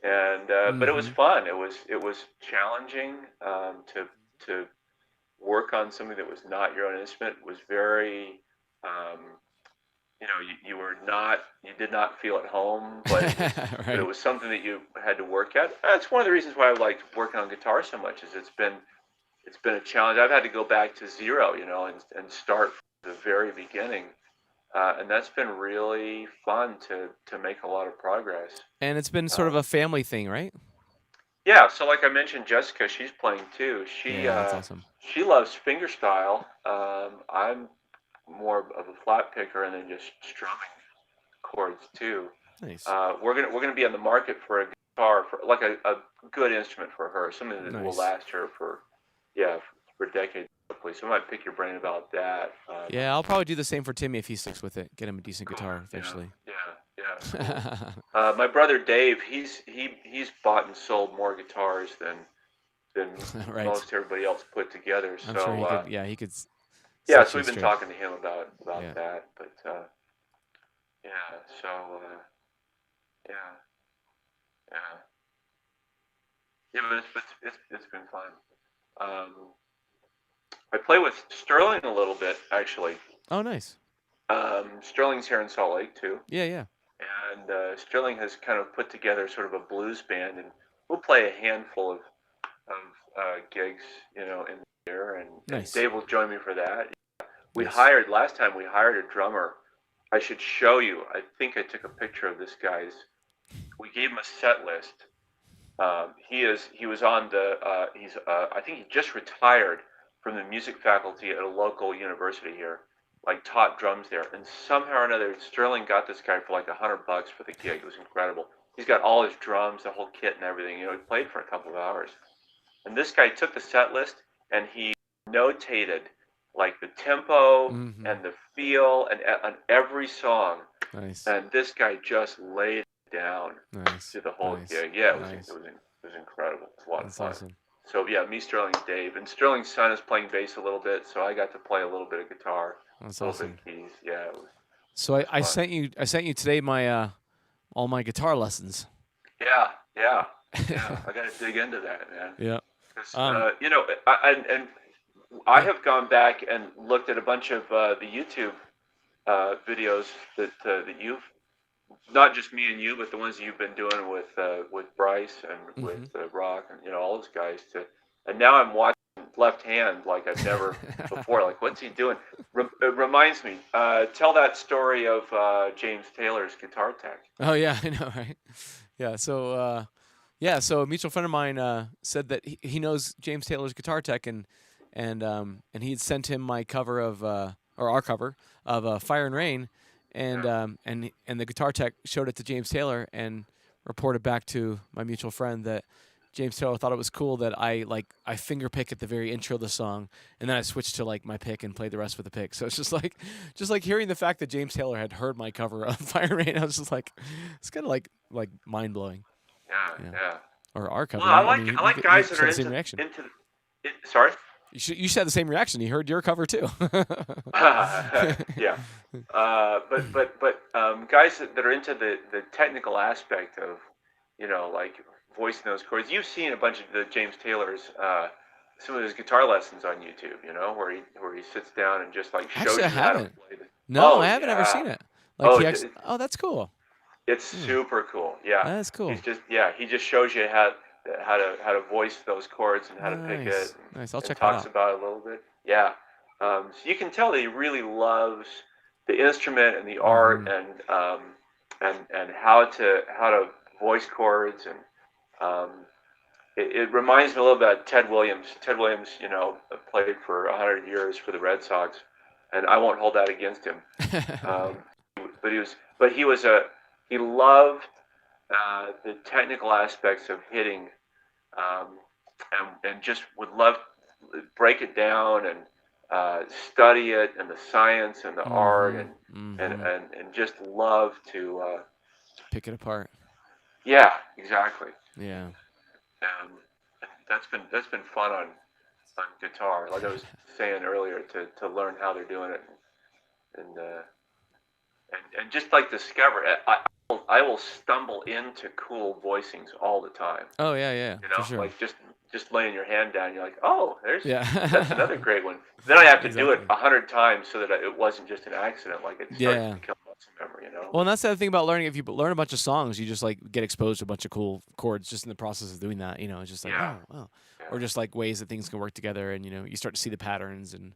And but it was Mm-hmm. fun. It was challenging to work on something that was not your own instrument. It was very um, you did not feel at home, but it was but it Right. was something that you had to work at. That's one of the reasons why I liked working on guitar so much. Is it's been a challenge. I've had to go back to zero, and start from the very beginning. And that's been really fun to make a lot of progress. And it's been sort of Um, a family thing, right? Yeah, so like I mentioned, Jessica, she's playing too. She Yeah, that's uh, awesome. she loves fingerstyle. I'm more of a flat picker and then just strumming chords too. Nice. We're gonna be on the market for a guitar for like a good instrument for her, something that will Nice. last her for decades hopefully. So I might pick your brain about that. Yeah, I'll probably do the same for Timmy if he sticks with it. Get him a decent Cool. guitar Yeah, eventually. yeah, yeah. Cool. My brother Dave, he's bought and sold more guitars than Right. most everybody else put together. I'm sure So he could. Yeah, he could yeah, set so you we've been straight. talking to him about Yeah. that. But yeah, so yeah, yeah, yeah. But it's been fun. Um, I play with Sterling a little bit actually. Oh, nice. Sterling's here in Salt Lake too, Yeah, yeah. and Sterling has kind of put together sort of a blues band, and we'll play a handful of gigs, in there, and Nice. Dave will join me for that. Nice. Last time we hired a drummer. I should show you. I think I took a picture of this guy's. We gave him a set list. He was on the I think he just retired from the music faculty at a local university here, like taught drums there, and somehow or another, Sterling got this guy for like $100 for the gig. It was incredible. He's got all his drums, the whole kit and everything. He played for a couple of hours. And this guy took the set list and he notated like the tempo and the feel and on every song. Nice. And this guy just laid it down through the whole gig. Yeah, it was incredible. It was a lot of fun. Awesome. So yeah, me, Sterling, and Dave, and Sterling's son is playing bass a little bit, so I got to play a little bit of guitar, That's a little awesome. bit of keys. Yeah. So I sent you today my all my guitar lessons. Yeah. I got to dig into that, man. Yeah. I have gone back and looked at a bunch of the YouTube videos that you've, not just me and you, but the ones you've been doing with Bryce and with Rock and all those guys. And now I'm watching Left Hand like I've never before. Like, what's he doing? It reminds me. Tell that story of James Taylor's guitar tech. Oh yeah, I know, right? Yeah. So so a mutual friend of mine said that he knows James Taylor's guitar tech, and he had sent him my cover of or our cover of Fire and Rain, and the guitar tech showed it to James Taylor and reported back to my mutual friend that James Taylor thought it was cool that I finger pick at the very intro of the song, and then I switched to like my pick and played the rest with the pick. So it's just like hearing the fact that James Taylor had heard my cover of Fire and Rain, I was just like, it's kind of like mind blowing. Yeah. Or our cover. Well, I like guys that are into sorry? You should have the same reaction. He heard your cover too. Yeah. But guys that are into the technical aspect of, like voicing those chords. You've seen a bunch of the James Taylor's, some of his guitar lessons on YouTube, where he sits down and just like shows you how to play the... No, I haven't ever seen it. Like that's cool. It's super cool. Yeah. That's cool. He just shows you how to voice those chords and how to pick it. Nice. I'll check that out. Talks about it a little bit. Yeah. So you can tell that he really loves the instrument and the art and how to voice chords, and it reminds me a little bit of Ted Williams. Ted Williams, played for 100 years for the Red Sox, and I won't hold that against him. He loved the technical aspects of hitting, and just would love to break it down and study it and the science and the art and just love to pick it apart. Yeah, exactly. Yeah. That's been fun on guitar. Like I was saying earlier, to learn how they're doing it, and just like discover it. I will stumble into cool voicings all the time. Oh yeah. For sure. Like just laying your hand down, you're like, oh, that's another great one. Then I have to do it 100 times so that it wasn't just an accident. Like it starts to become muscle memory, Well, and that's the other thing about learning. If you learn a bunch of songs, you just like get exposed to a bunch of cool chords just in the process of doing that. It's just like, oh, wow. Or just like ways that things can work together, and you start to see the patterns and.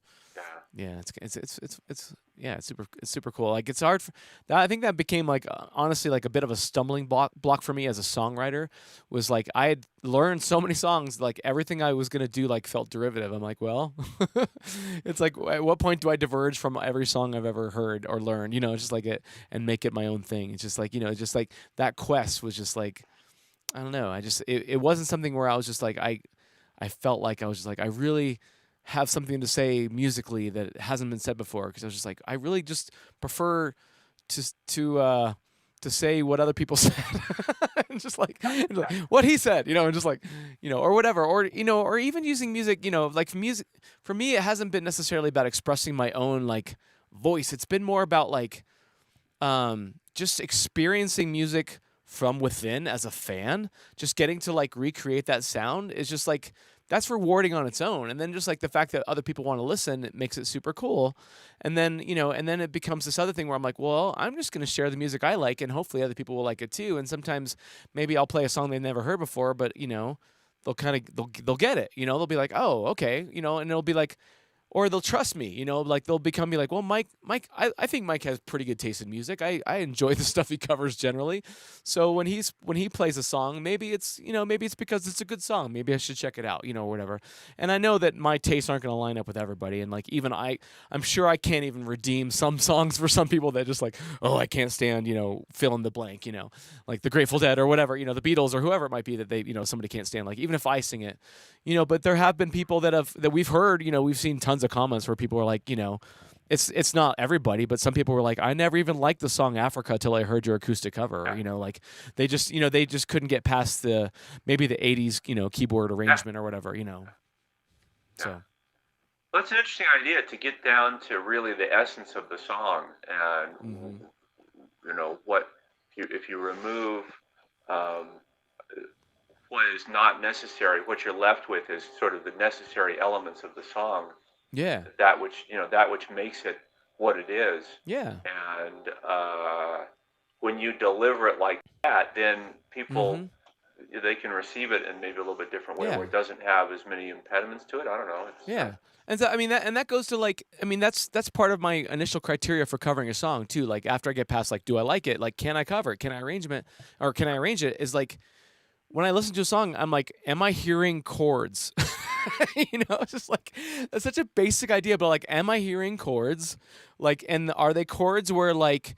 Yeah, it's super cool. Like it's hard. I think that became like honestly like a bit of a stumbling block for me as a songwriter. Was like I had learned so many songs, like everything I was gonna do like felt derivative. I'm like, well, it's like at what point do I diverge from every song I've ever heard or learned? It's just like it and make it my own thing. It's just like just like that quest was just like I don't know. It wasn't something where I was just like I felt like I was just like I really have something to say musically that hasn't been said before, because I was just like I really just prefer to say what other people said and just like what he said, and just like or whatever, or or even using music, like music for me it hasn't been necessarily about expressing my own like voice. It's been more about like just experiencing music from within as a fan, just getting to like recreate that sound is just like that's rewarding on its own. And then just like the fact that other people want to listen, it makes it super cool. And then, and then it becomes this other thing where I'm like, well, I'm just going to share the music I like, and hopefully other people will like it too. And sometimes maybe I'll play a song they've never heard before, but they'll kind of, they'll get it, they'll be like, oh, okay. And it'll be like, or they'll trust me, like they'll become me like, well, Mike, I think Mike has pretty good taste in music. I enjoy the stuff he covers generally. So when he plays a song, maybe it's maybe it's because it's a good song. Maybe I should check it out, or whatever. And I know that my tastes aren't going to line up with everybody. And like even I'm sure I can't even redeem some songs for some people that just like, oh, I can't stand fill in the blank, like the Grateful Dead or whatever, the Beatles or whoever it might be that they somebody can't stand. Like even if I sing it, but there have been people that we've heard, we've seen tons of comments where people are like, it's not everybody, but some people were like, I never even liked the song Africa till I heard your acoustic cover. Or, like they just couldn't get past maybe the 80s, keyboard Yeah. arrangement or whatever, Yeah. So Well, it's an interesting idea to get down to really the essence of the song, and mhm. what if you remove um, what is not necessary, what you're left with is sort of the necessary elements of the song, Yeah. that which makes it what it is, Yeah. and when you deliver it like that, then people Mhm. they can receive it in maybe a little bit different way, where Yeah. it doesn't have as many impediments to it. I don't know. It's Yeah. And so I mean that goes to like I mean that's part of my initial criteria for covering a song too. Like after I get past like do I like it? Like can I cover it? Can I arrangement or can I arrange it? Is like when I listen to a song, I'm like, am I hearing chords? It's just like that's such a basic idea, but like, am I hearing chords? Like, and are they chords where like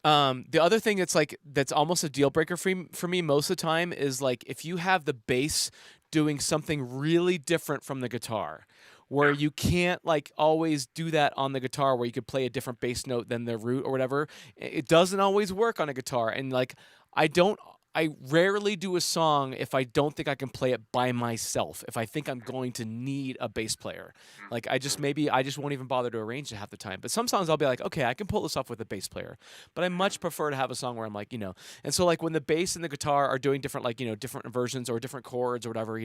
the other thing that's almost a deal breaker for me most of the time is like if you have the bass doing something really different from the guitar, where you can't like always do that on the guitar where you could play a different bass note than the root or whatever. It doesn't always work on a guitar. And like I don't I rarely do a song if I don't think I can play it by myself. If I think I'm going to need a bass player. Like I just won't even bother to arrange it half the time. But some songs I'll be like, okay, I can pull this off with a bass player. But I much prefer to have a song where I'm like, and so like when the bass and the guitar are doing different like, different versions or different chords or whatever,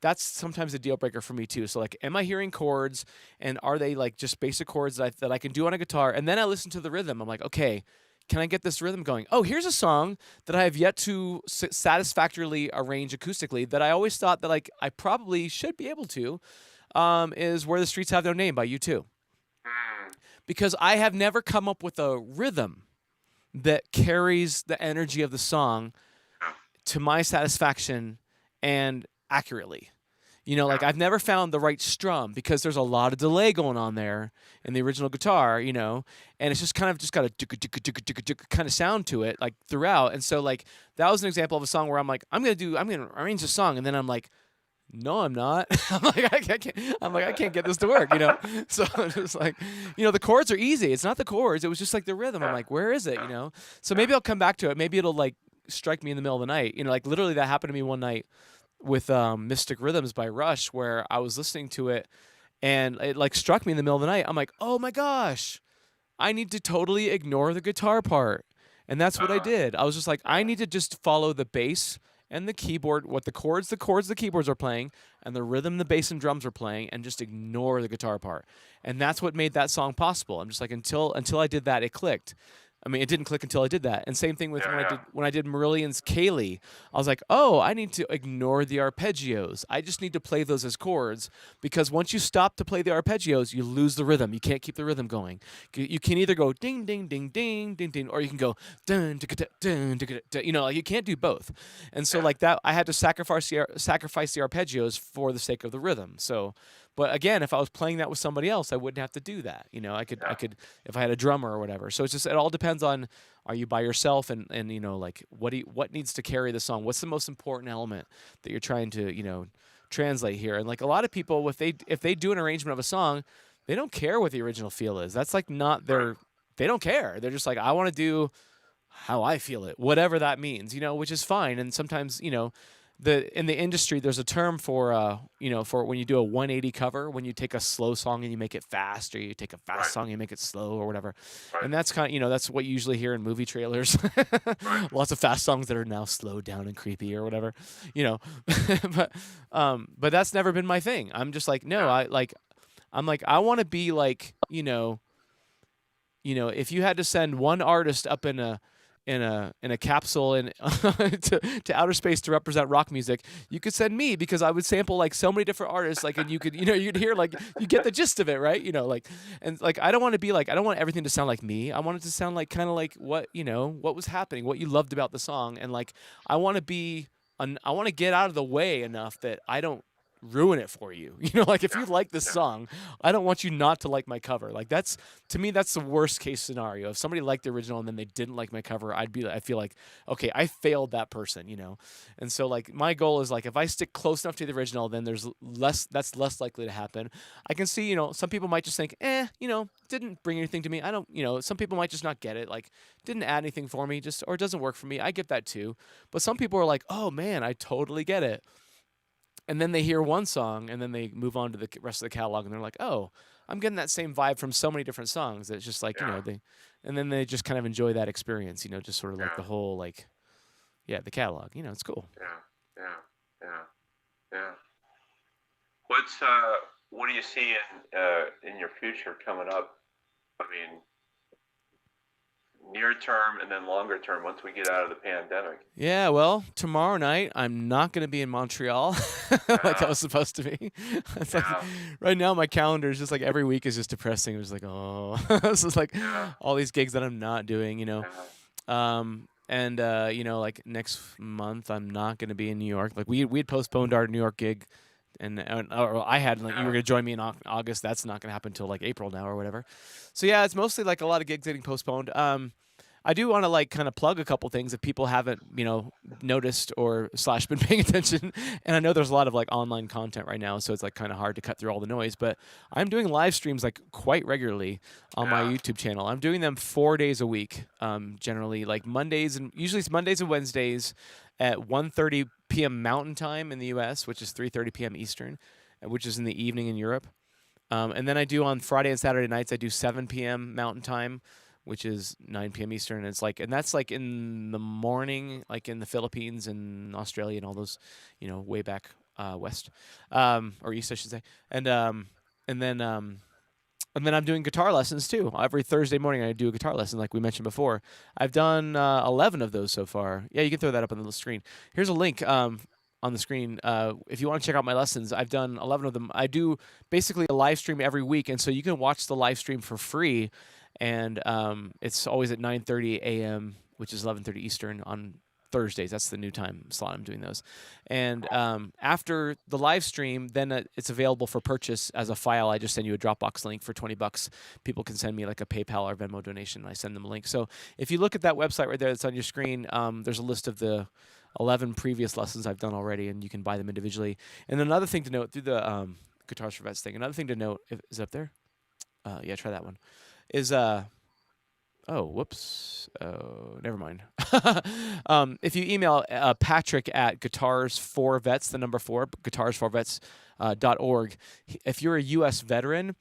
that's sometimes a deal breaker for me too. So like am I hearing chords and are they like just basic chords that I can do on a guitar? And then I listen to the rhythm. I'm like, okay, can I get this rhythm going? Oh, here's a song that I have yet to satisfactorily arrange acoustically that I always thought that like I probably should be able to. Is Where the Streets Have No Name by U2, mm, because I have never come up with a rhythm that carries the energy of the song yeah, to my satisfaction and accurately. Like yeah, I've never found the right strum because there's a lot of delay going on there in the original guitar, and it's just got a kind of sound to it like throughout. And so like that was an example of a song where I'm gonna arrange a song, and then I'm like, no, I'm not. I can't get this to work. So it's like, the chords are easy. It's not the chords. It was just like the rhythm. I'm yeah, like, where is it? yeah, So yeah. maybe I'll come back to it. Maybe it'll like strike me in the middle of the night. Like literally that happened to me one night with Mystic Rhythms by Rush, where I was listening to it and it like struck me in the middle of the night. I'm like, oh my gosh, I need to totally ignore the guitar part. And that's what I Uh-huh. did. I was just like, I Yeah, need to just follow the bass and the keyboard, what the keyboards are playing, and the rhythm the bass and drums are playing, and just ignore the guitar part. And that's what made that song possible. I'm just like, until I did that, it clicked. I mean, it didn't click until I did that. And same thing with yeah, yeah, when I did Marillion's Kaylee. I was like, oh, I need to ignore the arpeggios. I just need to play those as chords, because once you stop to play the arpeggios, you lose the rhythm. You can't keep the rhythm going. You can either go ding ding ding ding ding ding, or you can go dun dun dun dun dun. Like you can't do both. And so yeah, like that, I had to sacrifice the arpeggios for the sake of the rhythm. So, but again, if I was playing that with somebody else, I wouldn't have to do that. I yeah, could if I had a drummer or whatever. So it's just it all depends on, are you by yourself, and like what needs to carry the song? What's the most important element that you're trying to translate here? And like a lot of people, if they do an arrangement of a song, they don't care what the original feel is. That's like not right, their. They don't care. They're just like, I want to do how I feel it, whatever that means, which is fine. And sometimes, in the industry, there's a term for, for when you do a 180 cover, when you take a slow song and you make it fast, or you take a fast right, song and you make it slow or whatever. right, And that's kind of, that's what you usually hear in movie trailers. right. Lots of fast songs that are now slowed down and creepy or whatever, you know, but, but that's never been my thing. I'm just like, no, Yeah, I'm like, I want to be like, if you had to send one artist up in in a capsule in to outer space to represent rock music, you could send me because I would sample like so many different artists, like, and you'd hear like you get the gist of it, right? Like, and like I don't want to be like, I don't want everything to sound like me. I want it to sound like kind of like what was happening, what you loved about the song, and like I want to be I want to get out of the way enough that I don't ruin it for you. Like if you like this song, I don't want you not to like my cover. Like that's to me that's the worst case scenario. If somebody liked the original and then they didn't like my cover, I feel like okay, I failed that person. And so like my goal is like if I stick close enough to the original, then that's less likely to happen. I can see, some people might just think, didn't bring anything to me. I don't, some people might just not get it. Like didn't add anything for me, just or it doesn't work for me. I get that too. But some people are like, "Oh man, I totally get it." And then they hear one song and then they move on to the rest of the catalog and they're like, oh, I'm getting that same vibe from so many different songs. It's just like, Yeah. And then they just kind of enjoy that experience, just sort of like Yeah. the whole, like, yeah, the catalog, it's cool. Yeah. Yeah. Yeah. Yeah. What do you see in your future coming up? I mean, near term and then longer term once we get out of the pandemic. Yeah, well, tomorrow night I'm not going to be in Montreal like I was supposed to be. It's like right now my calendar is just like every week is just depressing. It's like, oh, this is like all these gigs that I'm not doing. And like next month I'm not going to be in New York. Like we had postponed our New York gig. Or I had like you were gonna join me in August. That's not gonna happen until like April now or whatever. So yeah, it's mostly like a lot of gigs getting postponed. I do want to like kind of plug a couple things if people haven't noticed or / been paying attention. And I know there's a lot of like online content right now, so it's like kind of hard to cut through all the noise. But I'm doing live streams like quite regularly on my YouTube channel. I'm doing them 4 days a week, generally like Mondays and usually it's Mondays and Wednesdays at 1:30 p.m. Mountain Time in the U.S., which is 3:30 p.m. Eastern, which is in the evening in Europe. And then I do on Friday and Saturday nights, I do 7 p.m. Mountain Time, which is 9 p.m. Eastern. And it's like, and that's like in the morning, like in the Philippines and Australia and all those, way back west, or east, I should say. And then I'm doing guitar lessons too. Every Thursday morning, I do a guitar lesson, like we mentioned before. I've done 11 of those so far. Yeah, you can throw that up on the screen. Here's a link on the screen. If you want to check out my lessons, I've done 11 of them. I do basically a live stream every week, and so you can watch the live stream for free. And it's always at 9:30 a.m., which is 11:30 Eastern on Thursdays. That's the new time slot I'm doing those. And after the live stream, then it's available for purchase as a file. I just send you a Dropbox link for $20. People can send me like a PayPal or Venmo donation, and I send them a link. So if you look at that website right there that's on your screen, there's a list of the 11 previous lessons I've done already, and you can buy them individually. And another thing to note through the Guitars for Vets thing, another thing to note, is it up there? Yeah, try that one. Is oh, whoops. Oh, never mind. If you email Patrick at guitars4vets, the number 4, guitars4vets.org, if you're a U.S. veteran,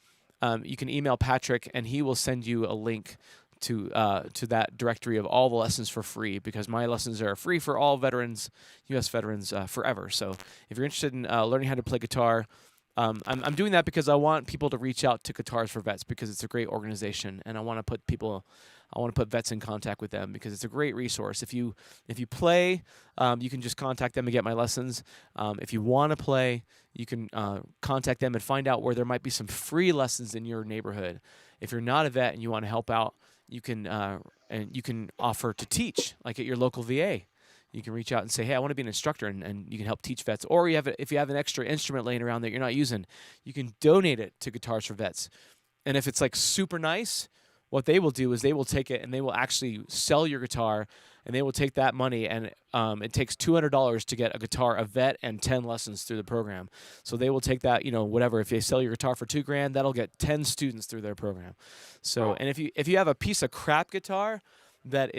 you can email Patrick, and he will send you a link to that directory of all the lessons for free, because my lessons are free for all veterans, U.S. veterans, forever. So if you're interested in learning how to play guitar, I'm doing that because I want people to reach out to Guitars for Vets, because it's a great organization, and I want to put vets in contact with them because it's a great resource. If you play, you can just contact them and get my lessons. If you want to play, you can contact them and find out where there might be some free lessons in your neighborhood. If you're not a vet and you want to help out, you can offer to teach, like at your local VA. You can reach out and say, hey, I want to be an instructor, and you can help teach vets. Or if you have an extra instrument laying around that you're not using, you can donate it to Guitars for Vets. And if it's like super nice, what they will do is they will take it and they will actually sell your guitar, and they will take that money, and it takes $200 to get a guitar, a vet, and 10 lessons through the program. So they will take that, whatever. If they sell your guitar for $2,000, that'll get 10 students through their program. So, and if you have a piece of crap guitar that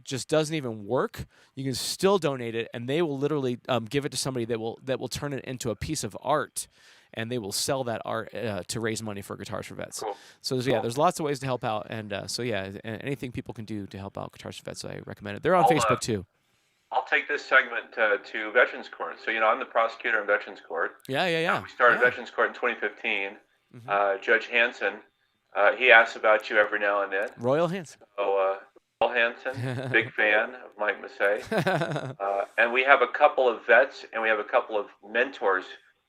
just doesn't even work, you can still donate it, and they will literally give it to somebody that will turn it into a piece of art, and they will sell that art to raise money for Guitars for Vets. Cool. So there's lots of ways to help out, and anything people can do to help out Guitars for Vets, I recommend it. They're on Facebook too. I'll take this segment to Veterans Court. So I'm the prosecutor in Veterans Court. Yeah. We started Veterans Court in 2015. Judge Hanson, he asks about you every now and then. Royal Hanson. So, Hansen, big fan of Mike Massé. And we have a couple of vets, and we have a couple of mentors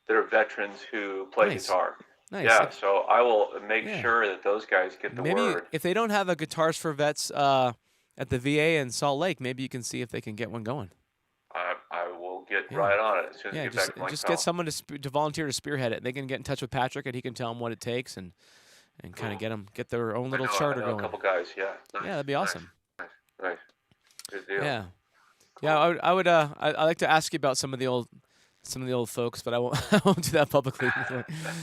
that are veterans who play Nice. guitar. Nice. Yeah, so I will make Yeah. sure that those guys get the Maybe word. if they don't have a Guitars for Vets at the VA in Salt Lake, maybe you can see if they can get one going. I will get Yeah. right on it as soon as I Yeah, get back just to my just cell. get someone to volunteer to spearhead it. They can get in touch with Patrick, and he can tell them what it takes, and kind Cool. of get their own little I charter know a going. couple guys. Yeah. Nice, Yeah, that'd be awesome. Nice. Good deal. Yeah, Cool. yeah. I like to ask you about some of the old folks, but I won't I won't do that publicly.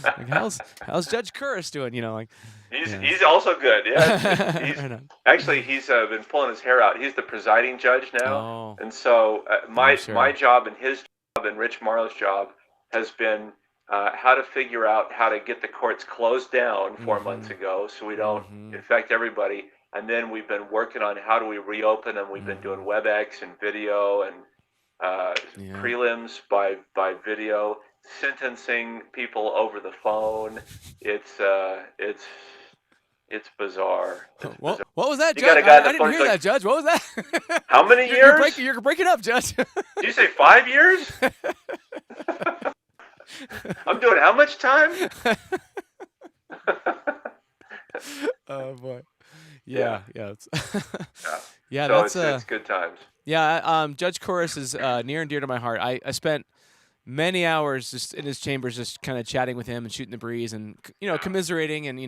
Like, how's Judge Curris doing? Like He's also good. Yeah. Right on. Actually, he's been pulling his hair out. He's the presiding judge now, Oh, and so my sure. job and his job and Rich Marlowe's job has been how to figure out how to get the courts closed down 4 months ago, so we don't infect everybody. And then we've been working on how do we reopen them. We've been doing WebEx and video and prelims by video, sentencing people over the phone. It's bizarre. What was that, You Judge? got a guy I that didn't hear plays that, Judge. What was that? How many years? You're breaking up, Judge. Did you say 5 years? I'm doing how much time? Oh boy. Yeah. It's yeah. That's So it's good times. Yeah. Judge Corus is near and dear to my heart. I spent many hours just in his chambers, just kind of chatting with him and shooting the breeze, and commiserating, and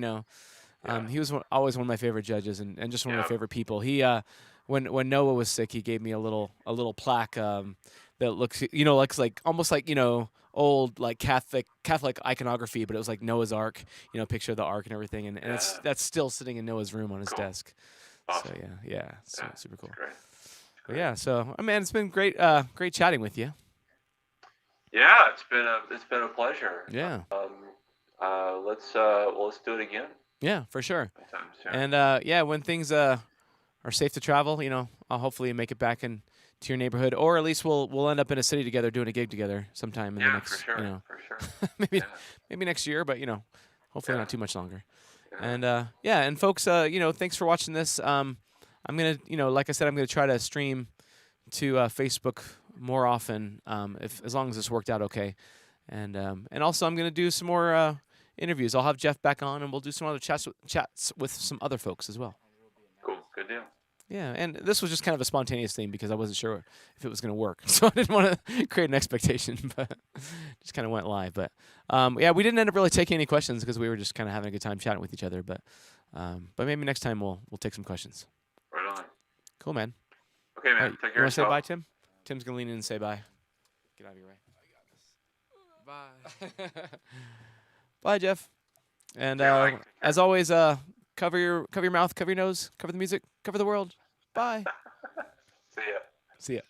he was always one of my favorite judges, and just one of my favorite people. He when Noah was sick, he gave me a little plaque that looks like almost like old like Catholic iconography, but it was like Noah's Ark, picture of the Ark and everything, and that's still sitting in Noah's room on his desk. Awesome. So super cool. Great. But yeah, so man, it's been great chatting with you. Yeah, it's been a pleasure. Yeah. Let's do it again. Yeah, for sure. Sometime soon. And when things are safe to travel, I'll hopefully make it back to your neighborhood, or at least we'll end up in a city together doing a gig together sometime in the next, for sure. For sure. maybe next year, but hopefully not too much longer. Yeah. And folks, thanks for watching this. I'm gonna, like I said, I'm gonna try to stream to Facebook more often, as long as this worked out okay. And also I'm gonna do some more interviews. I'll have Jeff back on, and we'll do some other chats with some other folks as well. Cool. Good deal. Yeah, and this was just kind of a spontaneous thing because I wasn't sure if it was going to work, so I didn't want to create an expectation, but just kind of went live. But we didn't end up really taking any questions because we were just kind of having a good time chatting with each other. But maybe next time we'll take some questions. Right on. Cool, man. Okay, man. Right, Take care. You want to say bye, Tim? Tim's gonna lean in and say bye. Get out of your way. Bye. Bye, Jeff. And as always, cover your mouth, cover your nose, cover the music, cover the world. Bye. See ya. See ya.